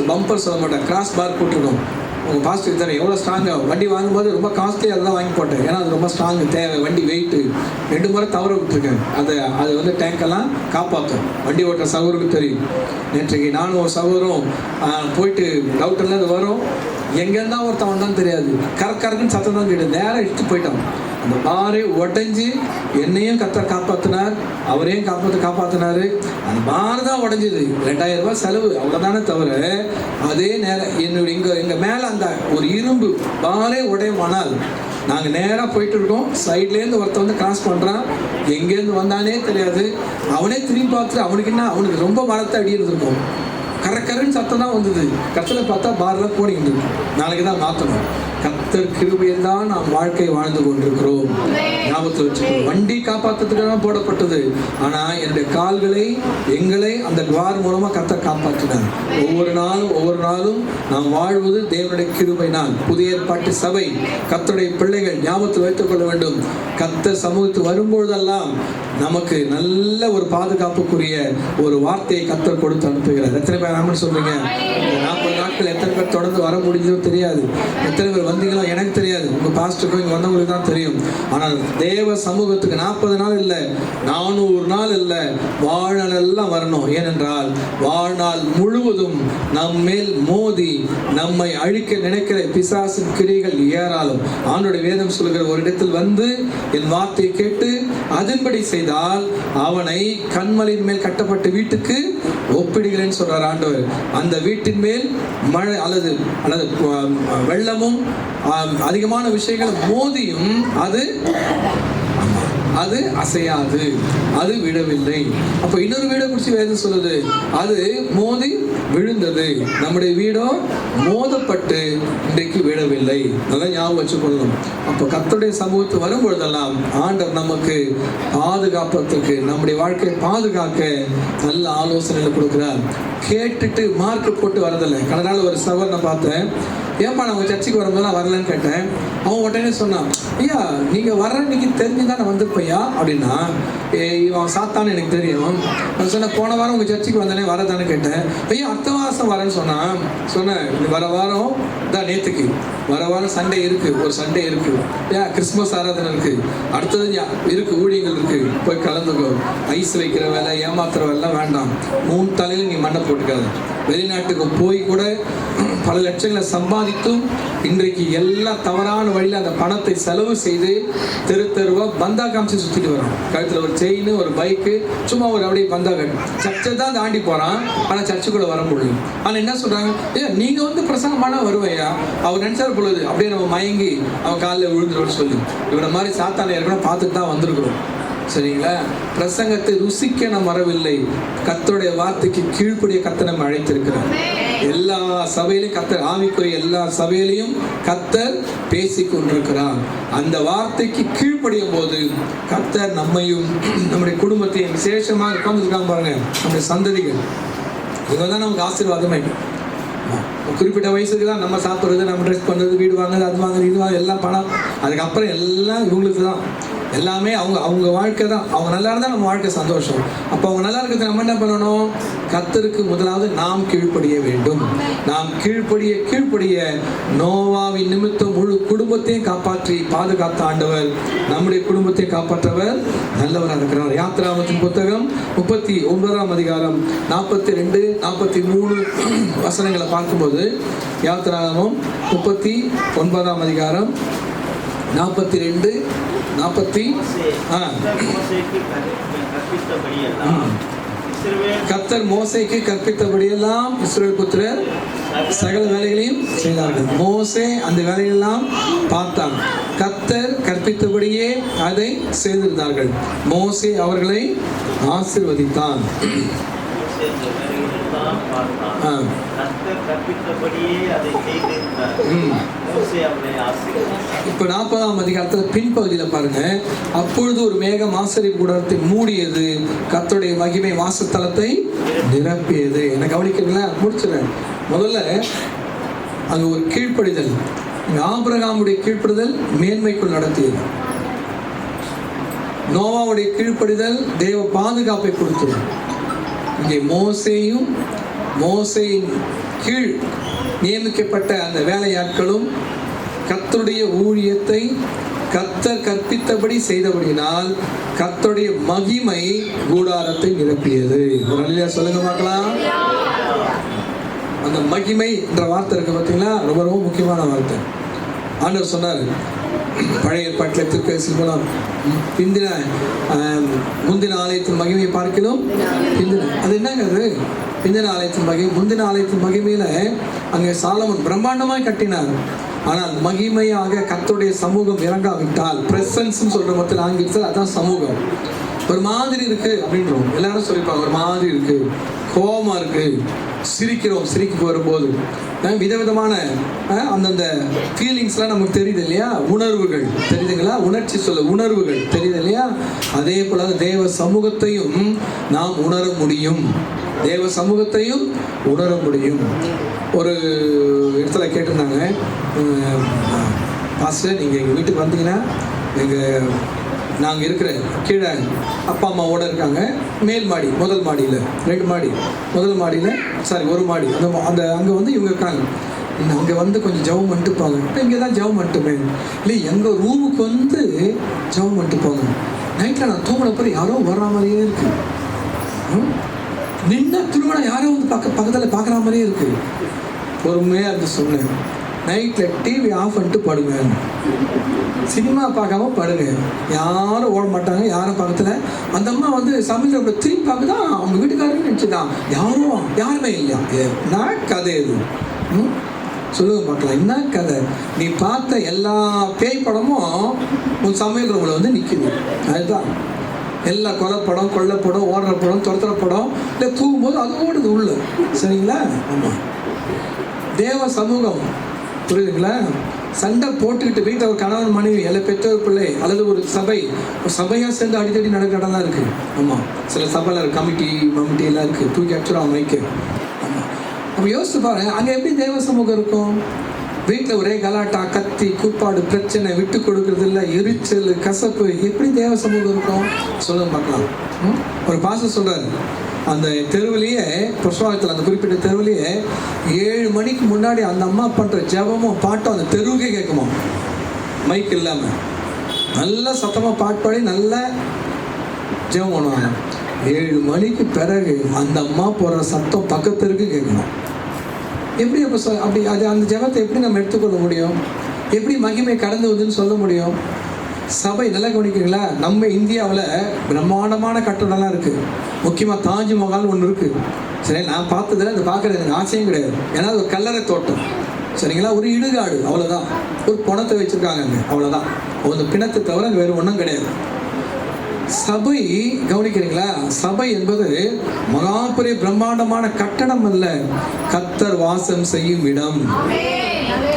பம்பர் சொல்ல மாட்டேன், கிராஸ் பார் போட்டிருக்கோம். உங்கள் பாசிட்டிவ் தானே எவ்வளோ ஸ்ட்ராங்காக. வண்டி வாங்கும்போது ரொம்ப காஸ்ட்லி அதெல்லாம் வாங்கி போட்டேன், ஏன்னா அது ரொம்ப ஸ்ட்ராங்கு தேவை. வண்டி வெயிட்டு 2 முறை தவற விட்டுருக்கேன். அது வந்து டேங்கெல்லாம் காப்பாற்றும். வண்டி ஓட்டுற சகோதருக்கு தெரியும். நேற்றைக்கு நானும் ஒரு சகோதரும் போயிட்டு டவுட்டெல்லாம் அது வரும், எங்கேருந்தா ஒருத்தன் வந்தான்னு தெரியாது, கரக்குன்னு சத்தம் தான் கேட்டு நேராக இழுத்து போயிட்டான். அந்த பாறை உடஞ்சி என்னையும் கர்த்தர் காப்பாற்றினார், அவரையும் காப்பாற்றினாரு. அந்த பாறை தான் உடஞ்சிது. 2000 ரூபாய் செலவு அவ்வளோதானே தவிர, அதே நேரம் என்னுடைய எங்கள் மேலே அந்த ஒரு இரும்பு பாறை உடையமானால் நாங்கள் நேராக போயிட்டு இருக்கோம். சைட்லேருந்து ஒருத்தன் வந்து கிராஸ் பண்ணுறான், எங்கேருந்து வந்தானே தெரியாது. அவனே திரும்பி பார்த்துட்டு அவனுக்கு ரொம்ப பலத்தை அடி இருந்திருக்கும். கரன்னு சத்தம் தான் வந்தது. கடைசியில் பார்த்தா பாரெல்லாம் போனிக்கிட்டு இருக்கு. நாளைக்கு தான் மாற்றணும். கர்த்தர் கிருபையில் தான் நாம் வாழ்க்கை வாழ்ந்து கொண்டிருக்கிறோம். ஞாபகத்தில் வச்சுக்கணும். வண்டி காப்பாற்றுறதுக்காக போடப்பட்டது, ஆனால் என்னுடைய கால்களை, எங்களை அந்த துவார் மூலமாக கர்த்தர் காப்பாற்றினார். ஒவ்வொரு நாளும் நாம் வாழ்வது தேவனுடைய கிருபையினால். புதிய ஏற்பாட்டு சபை, கர்த்தருடைய பிள்ளைகள் ஞாபகத்தில் வைத்துக் கொள்ள வேண்டும். கர்த்தர் சமூகத்துக்கு வரும்பொழுதெல்லாம் நமக்கு நல்ல ஒரு பாதுகாப்புக்குரிய ஒரு வார்த்தையை கர்த்தர் கொடுத்து அனுப்புகிறார். எத்தனை பேர் ஆமென் சொல்றீங்க? 40 நாட்கள் எத்தனை பேர் தொடர்ந்து வர முடிஞ்சதோ தெரியாது, எத்தனை பேர் வந்தீங்களோ எனக்கு தெரியாது, உங்க பாஸ்டருக்கும் இங்க வந்தவங்களுக்கு தான் தெரியும். ஆனால் தேவ சமூகத்துக்கு 40 நாள் இல்லை, 400 நாள் இல்லை, வாழ்நாள் எல்லாம் வரணும். ஏனென்றால் வாழ்நாள் முழுவதும் நம்மேல் மோதி நம்மை அழிக்க நினைக்கிற பிசாசின் கிரியைகள் ஏராளம். ஆண்டோட வேதம் சொல்கிற ஒரு இடத்தில் வந்து என் வார்த்தையை கேட்டு அதன்படி செய்தால் அவனை கண்மலையின் மேல் கட்டப்பட்ட வீட்டுக்கு ஒப்பிடுகிறேன்னு சொல்றார் ஆண்டவர். அந்த வீட்டின் மேல் மழை அல்லது வெள்ளமும் அதிகமான விஷயங்கள் மோதியும் அது அசையாது, அது விடவில்லை. அப்போ இன்னொரு வீடை குறித்து வேதம் சொல்லுது, அது மோதி விழுந்தது. நம்முடைய வீடோ மோதப்பட்டு இன்றைக்கு விடவில்லை. நல்லா ஞாபகம் வச்சுக்கொள்ளணும். அப்போ கர்த்தருடைய சமூகத்து வரும்பொழுதெல்லாம் ஆண்டவர் நமக்கு பாதுகாப்பதற்கு, நம்முடைய வாழ்க்கையை பாதுகாக்க நல்ல ஆலோசனைகளை கொடுக்கிறார். கேட்டுட்டு மார்க் போட்டு வரதில்லை. கடந்த நாள் ஒரு சகோதரனை பார்த்தேன், ஏன்பா நான் உங்கள் சர்ச்சைக்கு வரும்போது வரலன்னு கேட்டேன். அவன் உடனே சொன்னான், ஐயா நீங்கள் வர்ற இன்னைக்கு தெரிஞ்சுதான் நான் வந்திருப்பையா அப்படின்னா. இவன் சாத்தான்னு எனக்கு தெரியும். நான் சொன்னேன், போன வாரம் உங்கள் சர்ச்சைக்கு வந்தேனே வரதானே கேட்டேன். ஐயா அடுத்த வாரம் வரேன்னு சொன்னேன். வர வாரம் தான், நேற்றுக்கு வர வாரம் சண்டே இருக்கு, ஒரு சண்டே இருக்கு, ஏன் கிறிஸ்துமஸ் ஆராதனை இருக்கு, அடுத்தது இருக்கு, ஊழியங்கள் இருக்கு, போய் கலந்துக்கோ. ஐஸ் வைக்கிற வேலை, ஏமாத்துற வேலை வேண்டாம். 3 தலையில நீ மண்ணை போட்டுக்காது. வெளிநாட்டுக்கு போய் கூட பல லட்சங்களை சம்பாதி சம்பாதித்தும் இன்றைக்கு எல்லா தவறான வழியில் அந்த பணத்தை செலவு செய்து தெரு தெருவா பந்தா காமிச்சு சுற்றிட்டு வரோம். கழுத்தில் ஒரு செயின், ஒரு பைக்கு, சும்மா ஒரு அப்படியே பந்தா கட்டு. சர்ச்சை தான் தாண்டி போகிறான், ஆனால் சர்ச்சுக்குள்ளே வர முடியும். ஆனால் என்ன சொல்கிறாங்க, நீங்கள் வந்து பிரசங்கமான வருவையா, அவர் நினச்சார் பொழுது அப்படியே நம்ம மயங்கி அவன் காலில் விழுந்துருவோம்னு சொல்லி இவனை மாதிரி சாத்தானை ஏற்கனவே பார்த்துட்டு தான் வந்திருக்கிறோம். சரிங்களா? பிரசங்கத்தை ருசிக்க நாம் வரவில்லை, கர்த்தருடைய வார்த்தைக்கு கீழ்ப்படிய கர்த்தர் நம்ம அழைத்திருக்கிறார். எல்லா சபையிலையும் கர்த்தர், ஆவிக்குரிய எல்லா சபையிலையும் கர்த்தர் பேசிக் கொண்டிருக்கிறார். அந்த வார்த்தைக்கு கீழ்ப்படியும் போது கர்த்தர் நம்மையும் நம்முடைய குடும்பத்தையும் விசேஷமாக உட்கார்ந்துருக்காங்க பாருங்க, நம்முடைய சந்ததிகள், இவங்க தான் நமக்கு ஆசீர்வாதமே. குறிப்பிட்ட வயசுக்கு தான் நம்ம சாப்பிட்றது, நம்ம ட்ரெஸ் பண்ணுறது, வீடு வாங்குறது, அது வாங்குறது, இது வாங்க, எல்லாம் பணம். அதுக்கப்புறம் எல்லாம் இவங்களுக்கு தான். எல்லாமே அவங்க வாழ்க்கை தான். அவங்க நல்லா இருந்தால் நம்ம வாழ்க்கை சந்தோஷம். அப்போ அவங்க நல்லா இருக்கிறது நம்ம என்ன பண்ணணும்? கர்த்தருக்கு முதலாவது நாம் கீழ்ப்படிய வேண்டும். நாம் கீழ்ப்படிய நோவாவின் நிமித்தம் முழு குடும்பத்தையும் காப்பாற்றி பாதுகாத்த ஆண்டவர் நம்முடைய குடும்பத்தை காப்பாற்றவர் நல்லவராக இருக்கிறார். யாத்திராகமத்தின் புத்தகம் 39ஆம் அதிகாரம் 42, 43 வசனங்களை பார்க்கும்போது, யாத்திராகமம் 39ஆம் அதிகாரம் 42, 40 கர்த்தர் மோசேக்கு கற்பித்தபடியெல்லாம் இஸ்ரவேல் புத்திரர் சகல வேலைகளையும் செய்தார்கள். மோசே அந்த வேலையெல்லாம் பார்த்தான். கர்த்தர் கற்பித்தபடியே அதை செய்திருந்தார்கள். மோசே அவர்களை ஆசீர்வதித்தான். இப்ப 40ஆம் அதிகாரத்துல பின்பகுதியில பாருங்க, அப்பொழுது ஒரு மேகம் ஆசரிப்பு கூடாரத்தை மூடியது, கர்த்தருடைய மகிமை வாசஸ்தலத்தை நிரப்பியது. என்ன கவனிக்கிறீங்களா? முடிச்சிடறேன். முதல்ல அங்க ஒரு கீழ்ப்படிதல், ஆபிரகாமுடைய கீழ்ப்படிதல் மேன்மைக்குள் நடத்தியது. நோவாவுடைய கீழ்ப்படிதல் தேவ பாதுகாப்பை கொடுத்தது. இங்கே மோசேயின் கீழ் நியமிக்கப்பட்ட அந்த வேலையாட்களும் கர்த்தருடைய ஊழியத்தை கர்த்தர் கற்பித்தபடி செய்தபடியினால் கர்த்தருடைய மகிமை கூடாரத்தை நிரப்பியது. ஒரு அல்லேலூயா சொல்லுங்க பார்க்கலாம். அந்த மகிமை என்ற வார்த்தை இருக்கு பார்த்தீங்களா, ரொம்ப ரொம்ப முக்கியமான வார்த்தை. ஆண்டவர் சொன்னார், பழைய ஏற்பாட்டில் திருக்கதரிசி மூலம் முந்தின ஆலயத்தின் மகிமையை பார்க்கணும். அது என்னங்க? அது பிந்தின ஆலயத்தின் மகிமை. முந்தின ஆலயத்தின் மகிமையில அங்கே சாலமோன் பிரம்மாண்டமாய் கட்டினார். ஆனால் மகிமையாக கர்த்தருடைய சமூகம் இறங்காவிட்டால், பிரசன்ஸ் சொல்ற மொத்தத்தில் ஆங்கிலத்தில் அதான் சமூகம், ஒரு மாதிரி இருக்கு அப்படின்றோம். எல்லாரும் சொல்லிப்பாங்க, ஒரு மாதிரி இருக்கு, கோபமா இருக்கு, சிரிக்கிறோம், சிரிக்க வரும்போது விதவிதமான அந்தந்த ஃபீலிங்ஸ்லாம் நமக்கு தெரியுது இல்லையா, உணர்வுகள் தெரியுதுங்களா, உணர்ச்சி சொல்ல உணர்வுகள் தெரியுது இல்லையா. அதே போல தேவ சமூகத்தையும் நாம் உணர முடியும், தேவ சமூகத்தையும் உணர முடியும். ஒரு இடத்துல கேட்டிருந்தாங்க, பாஸ்டர் நீங்கள் எங்கள் வீட்டுக்கு வந்தீங்கன்னா நாங்கள் இருக்கிற கீழே அப்பா அம்மாவோட இருக்காங்க, மேல் மாடி, முதல் மாடியில் 2 மாடி, முதல் மாடியில் ஒரு மாடி, அந்த அங்கே வந்து இவங்க இருக்காங்க. அங்கே வந்து கொஞ்சம் ஜெபம் பண்ணிட்டு போங்க. இங்கே தான் ஜெபம் பண்ணிட்டுமே இல்லை, எங்கள் ரூமுக்கு வந்து ஜெபம் பண்ணிட்டு போங்க. நைட்டில் நான் தூங்கினப்போ யாரோ வர்ற மாதிரியே இருக்கு, நின்ன திருமணம் யாரோ வந்து பக்கத்தில் பார்க்குற மாதிரியே இருக்கு. பொறுமையாக இருந்து சொன்னேன், நைட்டில் டிவி ஆஃப் பண்ணிட்டு படுங்க, சினிமா பார்க்காம படுங்க, யாரும் ஓட மாட்டாங்க, யாரும் பக்கத்தில். அந்த அம்மா வந்து சமையல் திரும்பி பார்க்குதான் அவங்க வீட்டுக்காரன்னு நினச்சிதான், யாருமே இல்லையா. என்ன கதை இது? சொல்லுங்க பார்க்கலாம், என்ன கதை? நீ பார்த்த எல்லா பேய் படமும் உன் சமையல் ரூமில் வந்து நிற்குது. அதுதான் எல்லா கொலைப்படம், கொள்ளைப்படம், ஓடுற படம், துரத்துற படம், இல்லை தூங்கும்போது அது ஓடுது உள்ள. சரிங்களா? ஆமாம், தேவ சமூகம், புரியுதுங்களா? சண்டை போட்டுக்கிட்டு வீட்டில் ஒரு கணவன் மனைவி அல்ல பெற்றோர் பிள்ளை அல்லது ஒரு சபையாக சேர்ந்து அடிக்கடி நடக்கிற இடம் தான் இருக்குது. ஆமாம், சில சபையில் கமிட்டி எல்லாம் இருக்குது, தூக்கி அடிச்சிடும் அமைக்க. ஆமாம், நம்ம யோசிச்சு பாருங்க, அங்கே எப்படி தேவ சமூகம் இருக்கும்? வீட்டில் ஒரே கலாட்டா, கத்தி, கூப்பாடு, பிரச்சனை, விட்டு கொடுக்கறது இல்லை, எரிச்சல், கசப்பு, எப்படி தேவ சமூகம் இருக்கும்? சொல்லுங்க பார்க்கலாம். ஒரு பாஸ்டர் சொல்றாரு, அந்த தெருவிலேயே, புஷ்வாகத்தில் அந்த குறிப்பிட்ட தெருவிலேயே 7 மணிக்கு முன்னாடி அந்த அம்மா பண்ணுற ஜெபமும் பாட்டும் அந்த தெருவுக்கே கேட்குமா, மைக் இல்லாமல் நல்லா சத்தமாக பாட்டு பாடி நல்லா ஜெபம் பண்ணுவாங்க. 7 மணிக்கு பிறகு அந்த அம்மா போடுற சத்தம் பக்கத்திற்கு கேட்கணும். எப்படி அப்போ அப்படி அது அந்த ஜெபத்தை எப்படி நம்ம எடுத்துக்கொள்ள முடியும்? எப்படி மகிமை கடந்து வருதுன்னு சொல்ல முடியும்? சபை நல்லா கவனிக்கிறீங்களா? நம்ம இந்தியாவில் பிரம்மாண்டமான கட்டடம்லாம் இருக்குது. முக்கியமாக தாஜ்மஹால் ஒன்று இருக்குது. சரி, நான் பார்த்ததில் அது பார்க்குறது எனக்கு ஆசையும் கிடையாது. ஏன்னா அது ஒரு கல்லறை தோட்டம், சரிங்களா? ஒரு இடுகாடு, அவ்வளோதான். ஒரு பணத்தை வச்சுருக்காங்க அங்கே, அவ்வளோதான். அந்த பிணத்தை தவிர அங்கே வேறு ஒன்றும் கிடையாது. சபை கவனிக்கிறீங்களா? சபை என்பது மகாபெரிய பிரம்மாண்டமான கட்டடம் அல்ல, கர்த்தர் வாசம் செய்யும் இடம்,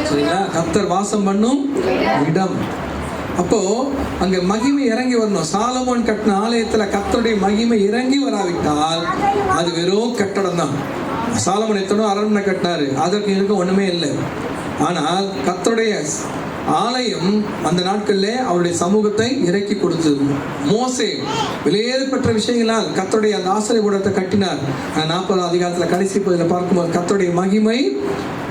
சரிங்களா? கர்த்தர் வாசம் பண்ணும் இடம். அப்போ அங்க மகிமை இறங்கி வரணும். சாலமோன் கட்டின ஆலயத்துல கர்த்தருடைய மகிமை இறங்கி வராவிட்டால் அது வெறும் கட்டடம் தான். சாலமோன் எத்தனோ அரண்மனை கட்டினாரு, அதற்கு இருக்க ஒண்ணுமே இல்லை. ஆனால் கர்த்தருடைய ஆலயம் அந்த நாட்களிலே அவருடைய சமூகத்தை இறக்கி கொடுத்தது. மோசே வெளியேறப்பட்ட விஷயங்களால் கர்த்தருடைய அந்த ஆசீர்வாதத்தை கட்டினார். 40 அதிகாரத்தில் கடைசி பகுதியில் பார்க்கும்போது கர்த்தருடைய மகிமை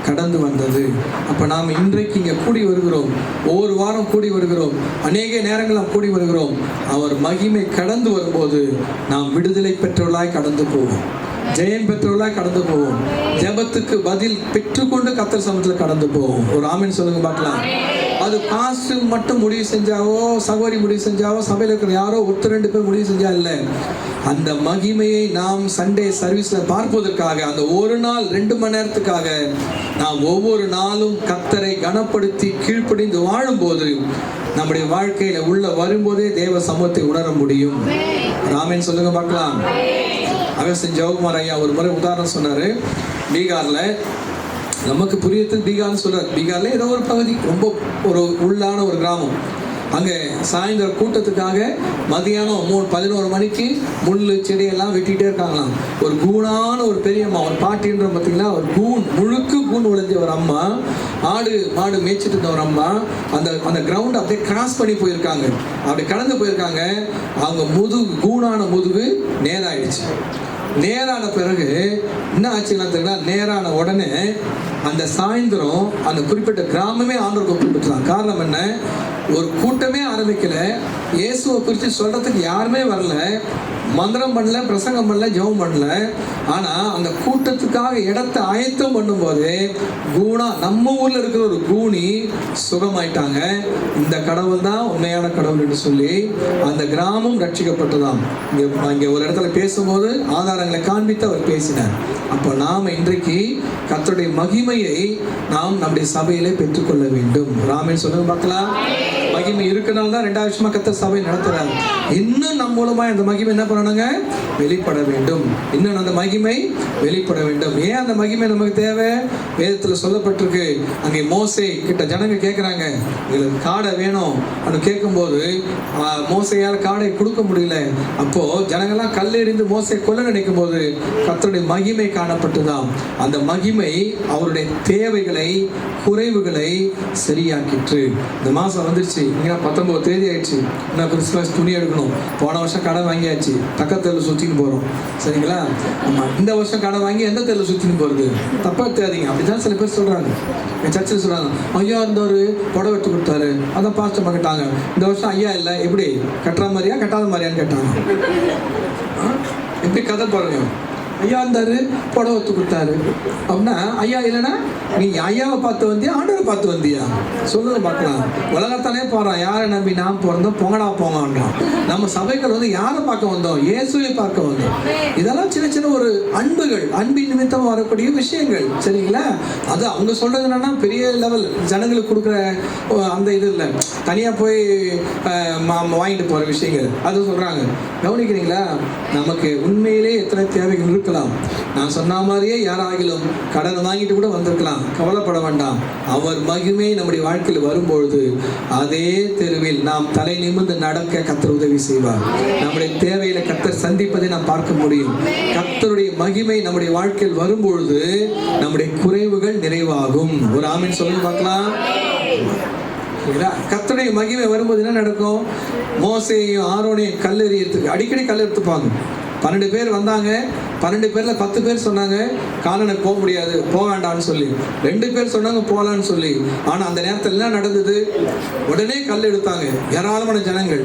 கடந்து வந்தது. அப்போ நாம் இன்றைக்கு இங்கே கூடி வருகிறோம், ஒவ்வொரு வாரம் கூடி வருகிறோம், அநேக நேரங்கள் நாம் கூடி வருகிறோம். அவர் மகிமை கடந்து வரும்போது நாம் விடுதலை பெற்றவர்களாய் கடந்து போவோம், ஜெயம் பெற்றவர்களாய் கடந்து போவோம், ஜெபத்துக்கு பதில் பெற்றுக்கொண்டு கர்த்தர் சமூகத்தில் கடந்து போவோம். ஒரு ஆமென் சொல்லுங்க பார்க்கலாம். அது பாஸ்டர் மட்டும் முடிவு செஞ்சாவோ, சகோதரி முடிவு செஞ்சாவோ, சபையில் இருக்கிற யாரோ ஒருத்தர் 2 பேர் முடிவு செஞ்சா இல்லை. அந்த மகிமையை நாம் சண்டே சர்வீஸ்ல பார்ப்பதற்காக, அந்த ஒரு நாள் 2 மணி நேரத்துக்காக நாம் ஒவ்வொரு நாளும் கர்த்தரை கனப்படுத்தி கீழ்ப்படிந்து வாழும்போது நம்முடைய வாழ்க்கையில உள்ள வரும்போதே தேவ சமூகத்தை உணர முடியும். ஆமென் சொல்லுங்க பார்க்கலாம். அகஸ்டின் ஜெயக்குமார் ஐயா ஒரு முறை உதாரணம் சொன்னாரு. பீகார்ல, நமக்கு புரியறதுக்கு பீகார்னு சொல்றாரு. பீகார்ல ஏதோ ஒரு பகுதி, ரொம்ப ஒரு உள்ளான ஒரு கிராமம். அங்கே சாயந்தர கூட்டத்துக்காக மதியானம் 11 மணிக்கு முள் செடியெல்லாம் வெட்டிகிட்டே இருக்காங்களாம். ஒரு கூணான ஒரு பெரியம்மா, ஒரு பாட்டின்ற பார்த்தீங்கன்னா, ஒரு முழுக்க கூண் விளைஞ்ச ஒரு அம்மா, ஆடு மாடு மேய்ச்சிட்டு இருந்த ஒரு அம்மா அந்த கிரவுண்ட் அப்படியே கிராஸ் பண்ணி போயிருக்காங்க. அப்படி கடந்து போயிருக்காங்க. அவங்க கூணான முதுகு நேராயிடுச்சு. நேரான பிறகு என்ன ஆச்சுன்னா தெரியல, நேரான உடனே அந்த சாயந்தரம் அந்த குறிப்பிட்ட கிராமமே ஆண்டவருக்கு ஒப்புவிட்டுலாம். காரணம் என்ன? ஒரு கூட்டமே ஆரம்பிக்கல, இயேசுவை குறித்து சொல்றதுக்கு யாருமே வரல, மந்திரம் பண்ணல, பிரசங்கம் பண்ணல, ஜெபம் பண்ணல. ஆனா அந்த கூட்டத்துக்காக இடத்தை ஆயத்தம் பண்ணும்போது நம்ம ஊர்ல இருக்கிற ஒரு கூனி சுகமாயிட்டாங்க. இந்த கடவுள் தான் உண்மையான கடவுள் என்று சொல்லி அந்த கிராமம் ரட்சிக்கப்பட்டதாம். இங்க ஒரு இடத்துல பேசும்போது ஆதாரங்களை காண்பித்து அவர் பேசினார். அப்போ நாம் இன்றைக்கு கர்த்தருடைய மகிமையை நாம் நம்முடைய சபையிலே பெற்றுக்கொள்ள வேண்டும். ராமன் சொல்லுங்க பார்க்கலாம். மகிமை இருக்கனால தான் 2 வருஷமா கர்த்தர் சபை நடத்துறாரு. இன்னும் நம் மூலமா அந்த மகிமை என்ன பண்ணணுங்க? வெளிப்பட வேண்டும். இன்னும் அந்த மகிமை வெளிப்பட வேண்டும். ஏன் அந்த மகிமை நமக்கு தேவை? வேதத்தில் சொல்லப்பட்டிருக்கு. அங்கே மோசே கிட்ட ஜனங்க கேட்குறாங்க, எங்களுக்கு காடை வேணும் அப்படின்னு கேட்கும்போது மோசையால் காடை கொடுக்க முடியல. அப்போ ஜனங்கள்லாம் கல்லெறிந்து மோசை கொல்ல நினைக்கும் போது கர்த்தருடைய மகிமை காணப்பட்டுதான். அந்த மகிமை அவருடைய தேவைகளை, குறைவுகளை சரியாக்கிற்று. இந்த மாதம் வந்துருச்சு, இங்கே 19 தேதி ஆயிடுச்சு. இன்னும் கிறிஸ்துமஸ் துணி எடுக்கணும். போன வருஷம் கடை வாங்கியாச்சு, பக்கத்தில் சுற்றின்னு போகிறோம், சரிங்களா? ஆமாம், இந்த வருஷம் கடை வாங்கி எந்த தெருவில் சுற்றின்னு போகிறது? தப்பாக தேதிங்க. அப்படிதான் சில பேர் சொல்கிறாங்க. என் சர்ச்சில் சொல்கிறாங்க, ஐயா இருந்தவர் புடவை எடுத்து கொடுத்தாரு, அதான் பாஸ்டர் கேட்டாங்க. இந்த வருஷம் ஐயா இல்லை, எப்படி கட்டுற மாதிரியா கட்டாத மாதிரியான்னு கேட்டாங்க. எப்படி கதை பாருங்க. ஐயா இருந்தாரு, புடவை ஒத்து கொடுத்தாரு அப்படின்னா ஐயா இல்லைன்னா நீ ஐயாவை பார்த்து வந்தியா, ஆண்டவரை பார்த்து வந்தியா? சொல்லுங்க பார்க்கலாம். உலகத்தானே போகிறான், யாரை நம்பி நாம் பிறந்தோம், பொங்கடா போங்கன்றான். நம்ம சபைகள் வந்து யாரை பார்க்க வந்தோம்? இயேசுவை பார்க்க வந்தோம். இதெல்லாம் சின்ன சின்ன ஒரு அன்புகள், அன்பின் நிமித்தமாக வரக்கூடிய விஷயங்கள், சரிங்களா? அது அவங்க சொல்றது என்னன்னா பெரிய லெவல் ஜனங்களுக்கு கொடுக்குற அந்த இது இல்லை, தனியாக போய் வாங்கிட்டு போகிற விஷயங்கள் அது சொல்கிறாங்க. கவனிக்கிறீங்களா? நமக்கு உண்மையிலே எத்தனை தேவைகள் இருக்கலாம். நான் சொன்ன மாதிரியே யாராகிலும் கடன் வாங்கிட்டு கூட வந்திருக்கலாம். கவலைப்பட வேண்டாம். அவர் மகிமை நம்முடைய வாழ்க்கையில் வரும்பொழுது அதே தெருவில் நாம் தலை நிமிர்ந்து நடக்க கர்த்தர் உதவி செய்வார். நம்முடைய தேவையில கர்த்தர் சந்திப்பதை நாம் பார்க்க முடியும். கர்த்தருடைய மகிமை நம்முடைய வாழ்க்கையில் வரும்பொழுது நம்முடைய குறைவுகள் நிறைவாகும். ஒரு ஆமென் சொல்லுங்க பார்க்கலாம். கர்த்தருடைய மகிமை வரும்போது என்ன நடக்கும்? மோசேயையும் ஆரோனையும் கல்லெறியத்துக்கு அடிக்கடி கல் எடுத்துப்பாங்க. 12 பேர் வந்தாங்க. 12 பேர்ல 10 பேர் சொன்னாங்க கானானுக்கு போக முடியாது, போக வேண்டாம்னு சொல்லி. 2 பேர் சொன்னாங்க போகலான்னு சொல்லி. ஆனா அந்த நேரத்தில் என்ன நடந்தது? உடனே கல் எடுத்தாங்க ஏராளமான ஜனங்கள்.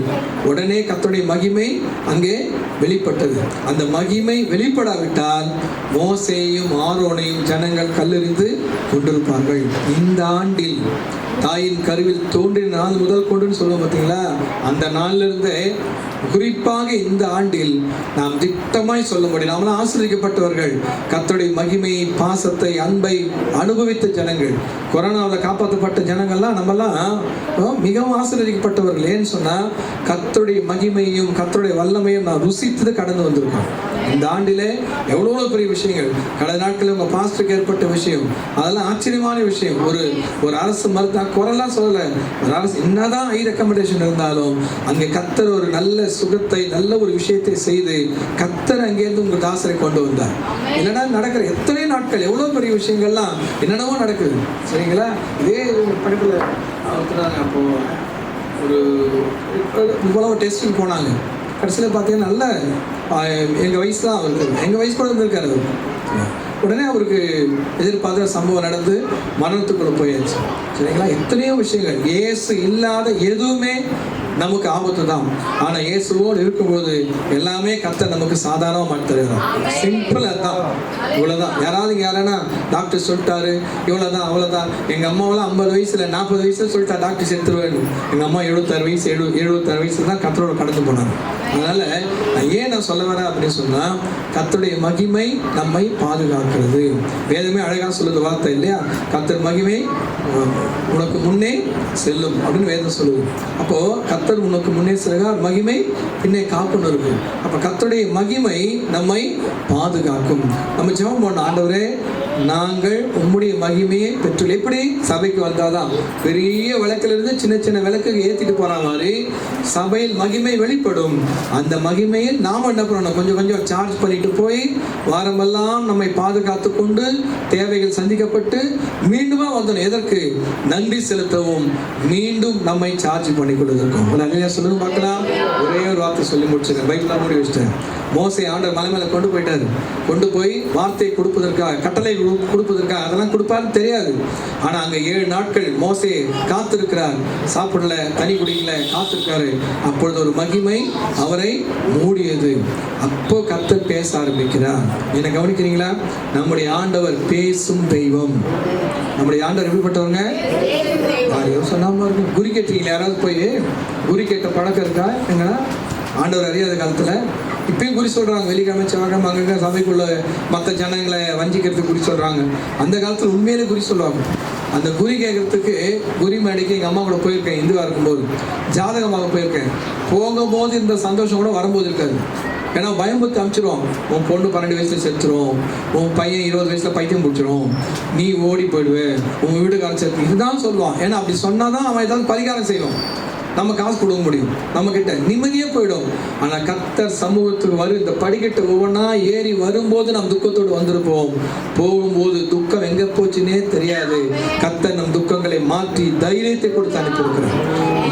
உடனே கர்த்தருடைய மகிமை அங்கே வெளிப்பட்டது. அந்த மகிமை வெளிப்படாவிட்டால் மோசேயும் ஆரோனையும் ஜனங்கள் கல்லெறிந்து கொண்டிருப்பார்கள். இந்த ஆண்டில் தாயின் கருவில் தோன்றின நாள் முதல் கொண்டுன்னு சொல்லுவோம் பார்த்தீங்களா, அந்த நாள்ல இருந்தே குறிப்பாக இந்த ஆண்டில் நாம் திட்டமாய் சொல்ல முடியும், நாமெல்லாம் ஆசீர்வதிக்கப்பட்டவர்கள். கர்த்தருடைய மகிமையை, பாசத்தை, அன்பை அனுபவித்த ஜனங்கள். கொரோனாவில் காப்பாற்றப்பட்ட ஜனங்கள்லாம் நம்மெல்லாம் மிகவும் ஆசீர்வதிக்கப்பட்டவர்கள். ஏன்னு சொன்னா கர்த்தருடைய மகிமையும் கர்த்தருடைய வல்லமையும் நான் ருசித்து கடந்து வந்திருக்கோம். இந்த ஆண்டிலே எவ்வளோ பெரிய விஷயங்கள், கடந்த நாட்களில் உங்கள் பாஸ்டருக்கு ஏற்பட்ட விஷயம், அதெல்லாம் ஆச்சரியமான விஷயம். ஒரு அரசு மருத்துவ குறைலாம் சொல்லலை, ஒரு அரசு என்னதான் ஹை ரெக்கமெண்டேஷன் இருந்தாலும் அங்கே கர்த்தர் ஒரு நல்ல சுகத்தை, நல்ல ஒரு விஷயத்தை செய்து கர்த்தர் அங்கேருந்து உங்கள் தாசரை கொண்டு வந்தார். இல்லைன்னா நடக்கிற எத்தனை நாட்கள் எவ்வளோ பெரிய விஷயங்கள்லாம் என்னென்னவோ நடக்குது. சரிங்களா? இதே படத்தில் அப்போ ஒரு இவ்வளவு டெஸ்டிங் போனாங்க. கடைசியில் பார்த்தீங்கன்னா நல்ல எங்கள் வயசு தான் அவருக்கு, எங்கள் வயசு கூட இருந்திருக்காரு அவர். உடனே அவருக்கு எதிர்பார்த்த சம்பவம் நடந்து மரணத்துக்குள்ள போயாச்சு. சரிங்களா? எத்தனையோ விஷயங்கள். இயேசு இல்லாத எதுவுமே நமக்கு ஆபத்து தான். ஆனால் இயேசுவோடு இருக்கும்போது எல்லாமே கர்த்தர் நமக்கு சாதாரணமாக மாற்றி தருகிறார். சிம்பிள் அதுதான், இவ்வளோதான். யாரானா டாக்டர் சொல்லிட்டாரு இவ்வளோதான் அவ்வளோதான். எங்கள் அம்மாவெல்லாம் 50 வயசுல 40 வயசுல சொல்லிட்டா டாக்டர் செத்துருவேன். எங்கள் அம்மா 76 வயசு 76 வயசுல தான் கர்த்தரோட கடந்து போனாங்க. அதனால நான் சொல்ல வரேன் அப்படின்னு சொன்னா கர்த்தருடைய மகிமை நம்மை பாதுகாக்கிறது. வேதமே அழகா சொல்லுது வார்த்தை இல்லையா? கர்த்தர் மகிமை உனக்கு முன்னே செல்லும் அப்படின்னு வேதம் சொல்லுது. அப்போ கர்த்தர் உனக்கு முன்னே செல்கிறார், மகிமை பின்னே காப்புன்னு இருக்கு. அப்ப கர்த்தருடைய மகிமை நம்மை பாதுகாக்கும். நம்ம ஜெபம் பண்ண, ஆண்டவரே நாங்கள் உம்முடைய மகிமையை பெற்று. எப்படி சபைக்கு வந்தாதான் பெரிய விளக்கிலிருந்து சின்ன சின்ன விளக்கு ஏற்றிட்டு போற மாதிரி சபையில் மகிமை வெளிப்படும். அந்த மகிமையில் நாம் என்ன பண்ணணும்? கொஞ்சம் கொஞ்சம் சார்ஜ் பண்ணிட்டு போய் வாரமெல்லாம் நம்மை பாதுகாத்து கொண்டு தேவைகள் சந்திக்கப்பட்டு மீண்டுமா வந்தோம். எதற்கு? நன்றி செலுத்தவும், மீண்டும் நம்மை சார்ஜ் பண்ணி கொடுத்துருக்கோம். சொல்லுங்க பார்க்கலாம். ஒரே ஒரு வார்த்தை சொல்லி முடிச்சுங்க, பைபிள் மூடி வச்சுட்டேன். மோசே ஆண்டவர் மலை மேல கொண்டு போயிட்டாரு. கொண்டு போய் வார்த்தை கொடுப்பதற்காக, கட்டளை கொடுப்பதற்காக, அதெல்லாம் கொடுப்பாருன்னு தெரியாது. ஆனா அங்க 7 நாட்கள் மோசே காத்திருக்கிறார். சாப்பிடல, தனி குடிக்கல, காத்திருக்காரு. அப்பொழுது ஒரு மகிமை அவரை மூடியது. அப்போ கர்த்தர் பேச ஆரம்பிக்கிறார். என்ன கவனிக்கிறீங்களா? நம்முடைய ஆண்டவர் பேசும் தெய்வம். நம்முடைய ஆண்டவர் எப்படிப்பட்டவங்க? சொன்னாம இருக்கும். குறி கேட்டீங்களா? யாராவது போய் குறி கேட்ட பழக்கம் இருக்கா? எங்கன்னா ஆண்டவர் அறியாத காலத்துல இப்பயும் குறி சொல்றாங்க. வெள்ளிக்கிழமை செவ்வாய்க்கிழமை அங்கங்க சபைக்குள்ள மற்ற ஜனங்களை வஞ்சிக்கிறதுக்கு குறி சொல்றாங்க. அந்த காலத்துல உண்மையிலே குறி சொல்லுவாங்க. அந்த குறி கேட்கறதுக்கு குறி மேடைக்கு எங்கள் அம்மா கூட போயிருக்கேன். இந்துவாக இருக்கும்போது ஜாதகமாக போயிருக்கேன். போகும்போது இந்த சந்தோஷம் கூட வரும்போது இருக்காது. ஏன்னா பயம்புத்து அனுப்பிச்சிடுவோம். உன் பொண்ணு 12 வயசுல செத்துரும், உன் பையன் 20 வயசுல பைத்தியம் பிடிச்சிடும், நீ ஓடி போயிடுவேன், உன் வீட்டுக்காரன் செத்து, இதுதான் சொல்லுவான். ஏன்னா அப்படி சொன்னாதான் அவன் ஏதாவது பரிகாரம் செய்வான், நம்ம காசு கொடுக்க முடியும், நம்ம கிட்ட நிம்மதியே போயிடும். ஆனா கர்த்தர் சமூகத்துக்கு இந்த படிக்கட்டு ஒவ்வொன்றா ஏறி வரும்போது நம் துக்கத்தோடு வந்திருப்போம். போகும்போது துக்கம் எங்க போச்சுன்னே தெரியாது. கர்த்தர் நம் துக்கங்களை மாற்றி தைரியத்தை கொடுத்து அனுப்பியிருக்கிறார்.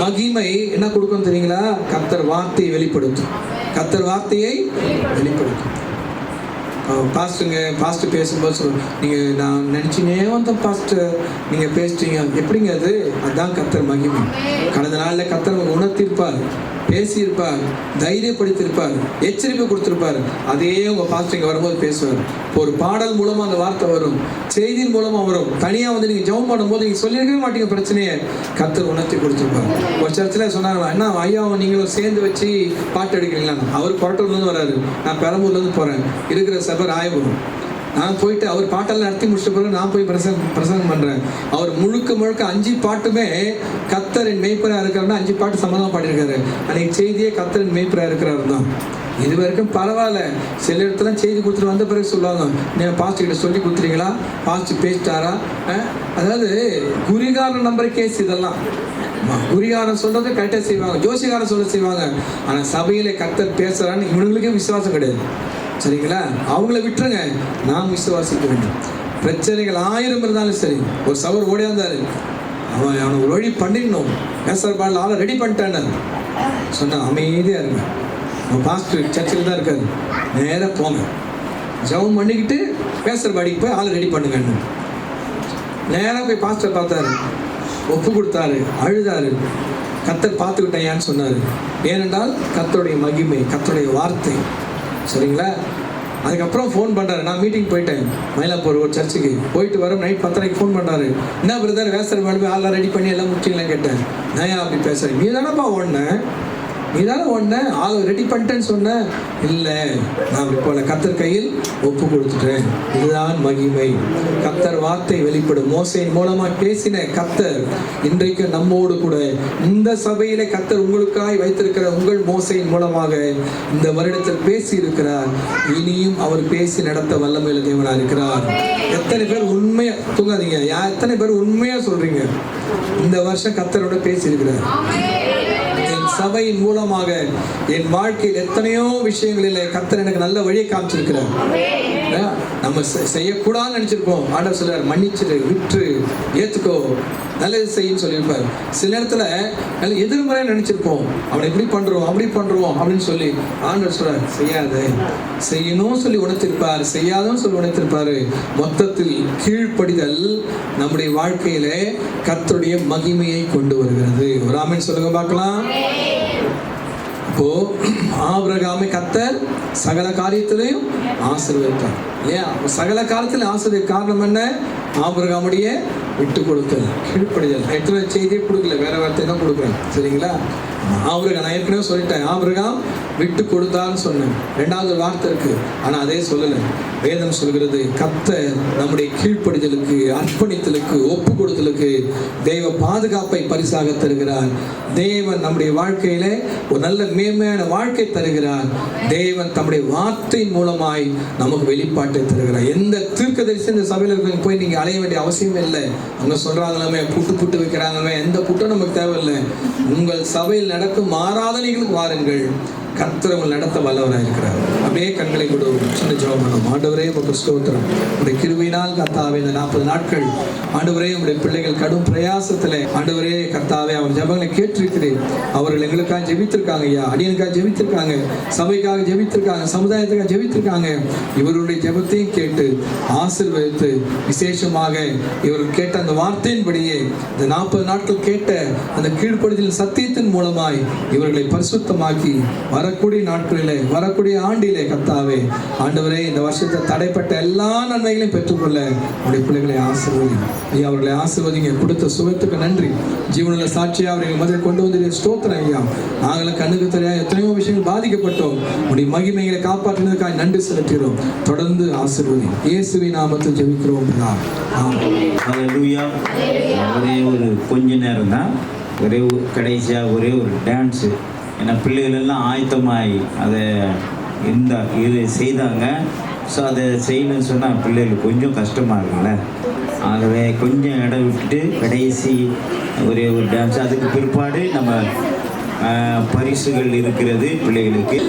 மகிமை என்ன கொடுக்கும் தெரியுங்களா? கர்த்தர் வார்த்தையை வெளிப்படுத்தும். கர்த்தர் வார்த்தையை வெளிப்படுத்தும். பாஸ்டர் பேசும்போது நீங்கள் நான் நினச்சினே வந்த பாஸ்டர் நீங்கள் பேசிட்டீங்க, எப்படிங்க அது? அதுதான் கர்த்தர் மகிமை. கடந்த நாளில் கர்த்தர் உணர்த்திருப்பார், பேசியிருப்பார், தைரியப்படுத்தியிருப்பார், எச்சரிக்கை கொடுத்திருப்பார். அதே உங்கள் பாஸ்டர் இங்கே வரும்போது பேசுவார். ஒரு பாடல் மூலமாக அந்த வார்த்தை வரும், செய்தியின் மூலமாக வரும். தனியாக வந்து நீங்கள் ஜெபம் பண்ணும்போது நீங்கள் சொல்லியிருக்கவே மாட்டீங்க பிரச்சனையை, கர்த்தர் உணர்த்தி கொடுத்துருப்பார். ஒரு சர்ச்சில் சொன்னார், என்ன ஐயா நீங்களும் சேர்ந்து வச்சு பாட்டு எடுக்கிறீங்களா? அவர் கொரட்டூர்லேருந்து வராரு, நான் பெரம்பூர்லேருந்து போகிறேன். இருக்கிற சபை ராயபுரம். நான் போயிட்டு அவர் பாட்டெல்லாம் நடத்தி முடிச்ச பிறகு நான் போய் பிரசங்கம் பண்ணுறேன். அவர் முழுக்க 5 பாட்டுமே கர்த்தரின் மேய்ப்பராக இருக்கிறாருன்னா 5 பாட்டு சம்மதமாக பாடியிருக்காரு. அன்னைக்கு செய்தியே கர்த்தரின் மேய்ப்பராக இருக்கிறாரு தான். இது வரைக்கும் பரவாயில்ல. சில இடத்துல செய்தி கொடுத்துட்டு வந்த பிறகு சொல்லுவாங்க, நீங்கள் பாஸ்டர் கிட்ட சொல்லி கொடுத்துறீங்களா, பாஸ்டர் பேசிட்டாரா? அதாவது குறிகாரன் நம்பர் கேஸ் இதெல்லாம். குறிகாரன் சொல்றது கரெக்டாக செய்வாங்க, ஜோசிகாரன் சொல்ல செய்வாங்க. ஆனால் சபையில கர்த்தர் பேசுறான்னு இவங்களுக்கே விசுவாசம் கிடையாது. சரிங்களா? அவங்கள விட்டுருங்க, நாம் விசுவாசிக்க வேண்டும். பிரச்சனைகள் 1000 இருந்தாலும் சரி. ஒரு சவர் ஓடியாந்தாரு, அவனை ஒரு வழி பண்ணிடணும். பேசுற பாடல ஆளை ரெடி பண்ணிட்டான்னு சொன்னா அமைதியா இருங்க. உங்கள் பாஸ்டர் சர்ச்சில் தான் இருக்காரு, நேராக போங்க, ஜெபம் பண்ணிக்கிட்டு பேசுகிற படிக்கு போய் ஆளை ரெடி பண்ணுங்கன்னு. நேராக போய் பாஸ்டர் பார்த்தாரு, ஒப்பு கொடுத்தாரு, அழுதாரு. கர்த்தர் பார்த்துக்கிட்டேயான்னு சொன்னார். ஏனென்றால் கர்த்தருடைய மகிமை, கர்த்தருடைய வார்த்தை. சரிங்களா? அதுக்கப்புறம் ஃபோன் பண்ணுறாரு. நான் மீட்டிங் போயிட்டேன் மயிலாப்பூர் ஒரு சர்ச்சுக்கு போயிட்டு வர நைட் 10:30 ஃபோன் பண்ணுறாரு. என்ன பிரதர் வேசர் மேலே போய் ஆள்லாம் ரெடி பண்ணி எல்லாம் முடிச்சிங்களேன்னு கேட்டேன். நான் ஏன் அப்படி பேசுகிறேன்? நீ தானேப்பா ஓடினேன், நீ தானே ஓடினேன், ஆளை ரெடி பண்ணிட்டேன்னு சொன்னேன். இல்லை, நான் அப்படி போல கர்த்தர் கையில் ஒப்பு கொடுத்துட்டேன். இதுதான் மகிமை. கர்த்தர் வார்த்தை வெளிப்படும். மோசேயின் மூலமாக பேசின கர்த்தர் இன்றைக்கு நம்மோடு கூட இந்த சபையிலே கர்த்தர் உங்களுக்காய் வைத்திருக்கிற உங்கள் மோசேயின் மூலமாக இந்த வருடத்தில் பேசி இருக்கிறார். இனியும் அவர் பேசி நடத்த வல்லமையுள்ள தேவனாக இருக்கிறார். எத்தனை பேர் உண்மையா தூங்காதீங்க, எத்தனை பேர் உண்மையா சொல்றீங்க இந்த வருஷம் கர்த்தரோட பேசி இருக்கிறார்? சபையின் மூலமாக என் வாழ்க்கையில் எத்தனையோ விஷயங்களில் கர்த்தர் எனக்கு நல்ல வழியை காமிச்சிருக்கிறார். நம்ம செய்யக்கூடாதுன்னு நினைச்சிருப்போம். ஆண்டவர் சொல்றார், மன்னிச்சிரு, விற்று, ஏத்துக்கோ, நல்லது செய்யும் சொல்லியிருப்பார். சில இடத்துல நல்ல எதிர்மறையா நினைச்சிருப்போம். அவனை இப்படி பண்றோம், அப்படி பண்றோம் அப்படின்னு சொல்லி ஆண்டவர் சொல்றார், செய்யாத, செய்யணும் சொல்லி உணர்த்திருப்பார், செய்யாதன்னு சொல்லி உணர்த்திருப்பாரு. மொத்தத்தில் கீழ்ப்படிதல் நம்முடைய வாழ்க்கையில கர்த்தருடைய மகிமையை கொண்டு வருகிறது. ஒரு ஆமென் சொல்லுங்க பார்க்கலாம். இப்போ ஆபிரகாமை கர்த்தர் சகல காரியத்திலையும் ஆசீர்வதித்தார் இல்லையா? சகல காலத்திலும் ஆசீர்வதிக்க காரணம் என்ன? ஆபிரகாமுடைய விட்டு கொடுத்தல், கீழ்ப்படிதல். எத்தனை செய்தியே கொடுக்கல, வேற வார்த்தை தான் கொடுக்குறேன். சரிங்களா? ஆபிரகாம், நான் ஏற்கனவே சொல்லிட்டேன், ஆபிரகாம் விட்டு கொடுத்தான்னு சொன்னேன். 2வது வார்த்தை இருக்கு, ஆனா அதே சொல்லலை. வேதம் சொல்கிறது, கர்த்தர் நம்முடைய கீழ்ப்படிதலுக்கு, அர்ப்பணித்தலுக்கு, ஒப்பு கொடுத்தலுக்கு தெய்வ பாதுகாப்பை பரிசாக தருகிறார். தேவன் நம்முடைய வாழ்க்கையில ஒரு நல்ல மேன்மையான வாழ்க்கை தருகிறார். தேவன் தம்முடைய வார்த்தையின் மூலமாய் நமக்கு வெளிப்பாட்டை தருகிறார். எந்த தீர்க்கதரிசி இந்த சபையில் இருக்க போய் நீங்க அலைய வேண்டிய அவசியமே இல்லை. அவங்க சொல்றாங்களாமே, புட்டு வைக்கிறாங்களாமே, எந்த புட்டும் நமக்கு தேவையில்லை. உங்கள் சபையில் நடக்கும் ஆராதனைகளுக்கு வாருங்கள். கர்த்தர் உங்கள் நடத்த வல்லவராக இருக்கிறார். அப்படியே கண்களை கூட சின்ன ஜெபம் பண்ணும். ஆண்டவரே உமக்கு ஸ்தோத்திரம். உடைய கிருபையினால் கர்த்தாவே இந்த 40 நாட்கள் ஆண்டவரே உடைய பிள்ளைகள் கடும் பிரயாசத்தில் ஆண்டவரே கர்த்தாவே அவர் ஜெபங்களை கேட்டிருக்கிறேன். அவர்கள் எங்களுக்காக ஜெபித்திருக்காங்க ஐயா, அடியனுக்காக ஜெபித்திருக்காங்க, சபைக்காக ஜெபித்திருக்காங்க, சமுதாயத்துக்காக ஜெபித்திருக்காங்க. இவருடைய ஜெபத்தையும் கேட்டு ஆசீர்வதித்து விசேஷமாக இவர்கள் கேட்ட அந்த வார்த்தையின்படியே இந்த 40 நாட்கள் கேட்ட அந்த கீழ்ப்படுதல் சத்தியத்தின் மூலமாய் இவர்களை பரிசுத்தமாக்கி வரக்கூடிய நாட்களிலே, வரக்கூடிய ஆண்டிலே கர்த்தாவே ஆண்டவரே இந்த வருஷத்தை தடைப்பட்ட எல்லா நன்மைகளையும் பெற்றுக்கொள்ள உடைய பிள்ளைகளை ஆசீர்வதி ஐயா. அவர்களை ஆசீர்வதிங்க. கொடுத்த சுகத்துக்கு நன்றி. ஜீவனுள்ள சாட்சியாக அவரை முதல் கொண்டு வந்து ஸ்தோத்திரம் ஐயா. நாங்களும் கண்ணுக்கு தெரியாத எத்தனையோ விஷயங்கள் பாதிக்கப்பட்டோம். உடைய மகிமைகளை காப்பாற்றினதுக்காக நன்றி செலுத்துகிறோம். தொடர்ந்து ஆசீர்வதி. இயேசுவின் நாமத்தில் ஜெபிக்கிறோம். ஹல்லேலூயா. ஒரே ஒரு கொஞ்ச நேரம் தான், கடைசியாக ஒரே ஒரு டான்ஸு. ஏன்னா பிள்ளைகள் எல்லாம் ஆயத்தமாகி அதை இது செய்தாங்க. ஸோ அதை செய்யணும்னு சொன்னால் பிள்ளைகளுக்கு கொஞ்சம் கஷ்டமாக இருக்குல்ல. ஆகவே கொஞ்சம் இடம் விட்டுட்டு கடைசி ஒரே ஒரு டான்ஸ், அதுக்கு பிற்பாடு நம்ம பரிசுகள் இருக்கிறது பிள்ளைகளுக்கு.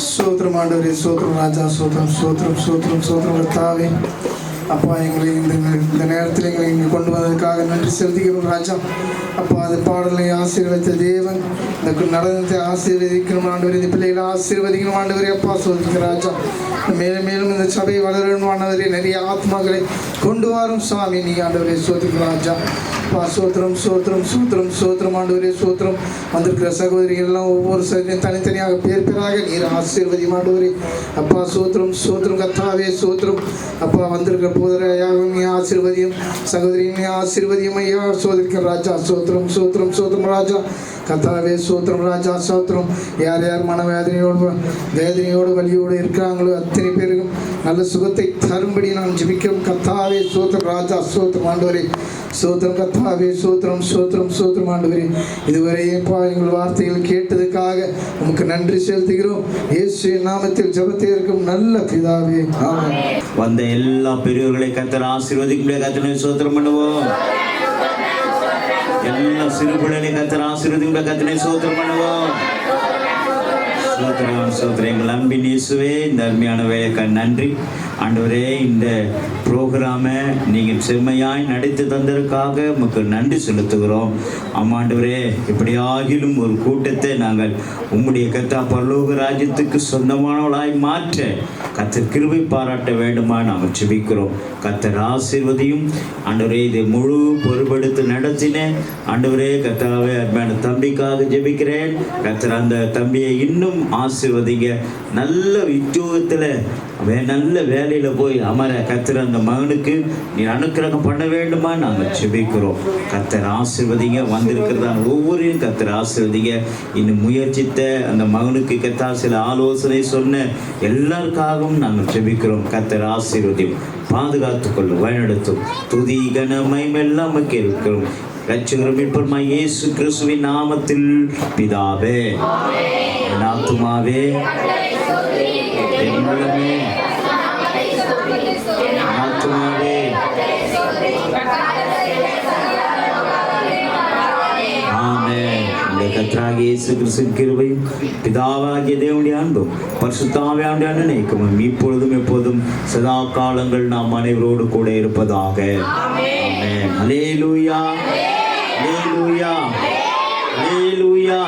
சோத்திரம் ஆண்டவரே, சோத்திரம் ராஜா, சோத்திரம் சோத்திரம் சோத்திரம் சோத்திரம் கர்த்தாவே. அப்பா, எங்களை இந்த நேரத்தில் எங்களை இங்கே கொண்டு வந்ததுக்காக நன்றி செலுத்துகிறோம் ராஜா. அப்பா, அது பாடலை ஆசீர்வதித்த தேவன் இந்த நடனத்தை ஆசீர்வதிக்கணும் ஆண்டவரே, இந்த பிள்ளைகளை ஆசீர்வதிக்கணும் ஆண்டவரே. அப்பா, சோதிக்க ராஜா, மேலும் மேலும் இந்த சபை வளரணும் ஆண்டவரே, நிறைய ஆத்மாக்களை கொண்டு வரும் சுவாமி நீ ஆண்டவரே. சோதிக்க ராஜா. அப்பா, சோத்திரம் சோத்திரம் சோத்திரம் சோத்திரம் ஆண்டவரே, சோத்திரம். வந்திருக்கிற சகோதரிகள் எல்லாம் ஒவ்வொரு சகோதரியும் தனித்தனியாக பேர் பேராக நீர் ஆசீர்வதி ஆண்டவரே. அப்பா, சோத்திரம் சோத்திரம் கர்த்தாவே, சோத்திரம். அப்பா, வந்திருக்கிற போதரையாகவும் நீ ஆசீர்வதியும், சகோதரியும் நீ ஆசீர்வதியும் ஐயா. சோதரிக்கிற ராஜா, சோத்திரம் சோத்திரம் சோத்திரம் ராஜா கர்த்தாவே, சோத்திரம் ராஜா, சோத்திரம். யார் யார் வேதனையோடு வலியோடு இருக்கிறாங்களோ அத்தனை பேருக்கும் நல்ல சுகத்தை தரும்படி நான் ஜெபிக்கிறோம் கர்த்தாவே. சோத்திரம் ராஜா, சோத்திரம் ஆண்டவரே, சோத்திரம் கர்த்தாவே, சோத்திரம் சோத்திரம் சோத்திரம் ஆண்டவரே. இதுவரையேப்பா எங்கள் வார்த்தைகள் கேட்டதுக்காக உமக்கு நன்றி செலுத்துகிறோம். இயேசுவின் நாமத்தில் ஜெபத்தை இருக்கும் நல்ல பிதாவே, ஆமென். வந்த எல்லா பெரியவர்களை கர்த்தர் ஆசீர்வதிக்கும்படியாக கர்த்தரை சோத்திரம் பண்ணுவோம். எல்லா சிறு பிள்ளைகளை கர்த்தர் ஆசீர்வதிக்கும்படியாக கர்த்தரை சோத்திரம் பண்ணுவோம். சோத்திரம் சோத்திரம். எங்கள் அன்பின் இயேசுவே, இந்த அருமையான வேலைக்கு நன்றி ஆண்டவரே. இந்த ப்ரோக்ராமை நீங்கள் செம்மையாய் நடத்தி தந்ததற்காக உமக்கு நன்றி செலுத்துகிறோம். ஆமாண்டவரே, இப்படியாகிலும் ஒரு கூட்டத்தை நாங்கள் உம்முடைய கர்த்தா பரலோக ராஜ்யத்துக்கு சொந்தமானவளாய் மாற்ற கர்த்தர் கிருபை பாராட்ட வேண்டுமா நாங்கள் ஜெபிக்கிறோம். கர்த்தர் ஆசீர்வதியும் ஆண்டவரே. இதை முழு பொறுப்பெடுத்து நடத்தின ஆண்டவரே கர்த்தாவே, அருமையான தம்பிக்காக ஜெபிக்கிறேன். கர்த்தர் அந்த தம்பியை இன்னும் ஆசீர்வதிங்க. நல்ல உத்தியோகத்தில் நல்ல வேலையில் போய் அமர கர்த்தர் அந்த மகனுக்கு நீர் அனுக்கிரகம் பண்ண வேண்டுமா நாங்கள் ஜெபிக்கிறோம். கர்த்தர் ஆசீர்வதிங்க. வந்திருக்கிறதான ஒவ்வொருவரையும் கர்த்தர் ஆசீர்வதிங்க. இன்னும் முயற்சித்த அந்த மகனுக்கு கர்த்தர் சில ஆலோசனை சொன்ன எல்லாருக்காகவும் நாங்கள் ஜெபிக்கிறோம். கர்த்தர் ஆசீர்வதியும், பாதுகாத்துக் கொள்ளும், வழிநடத்தும். துதி கனமயம் எல்லாம் இருக்கிறோம் ரட்சகரும் மீட்பருமாய் இயேசு கிறிஸ்துவின் நாமத்தில் பிதாவே. என் ஆத்துமாவே, என் உள்ளமே, ஆத்துமாவே, ஆமென். இந்த கர்த்தராகிய இயேசு கிறிஸ்துவின் கிருபையும் பிதாவாகிய தேவனுடைய அன்பும் பரிசுத்தாவியானுடைய நினைக்கும் இப்பொழுதும் எப்போதும் சதா காலங்கள் நாம் அனைவரோடு கூட இருப்பதாக. ஆமென். அல்லேலூயா, அல்லேலூயா, அல்லேலூயா.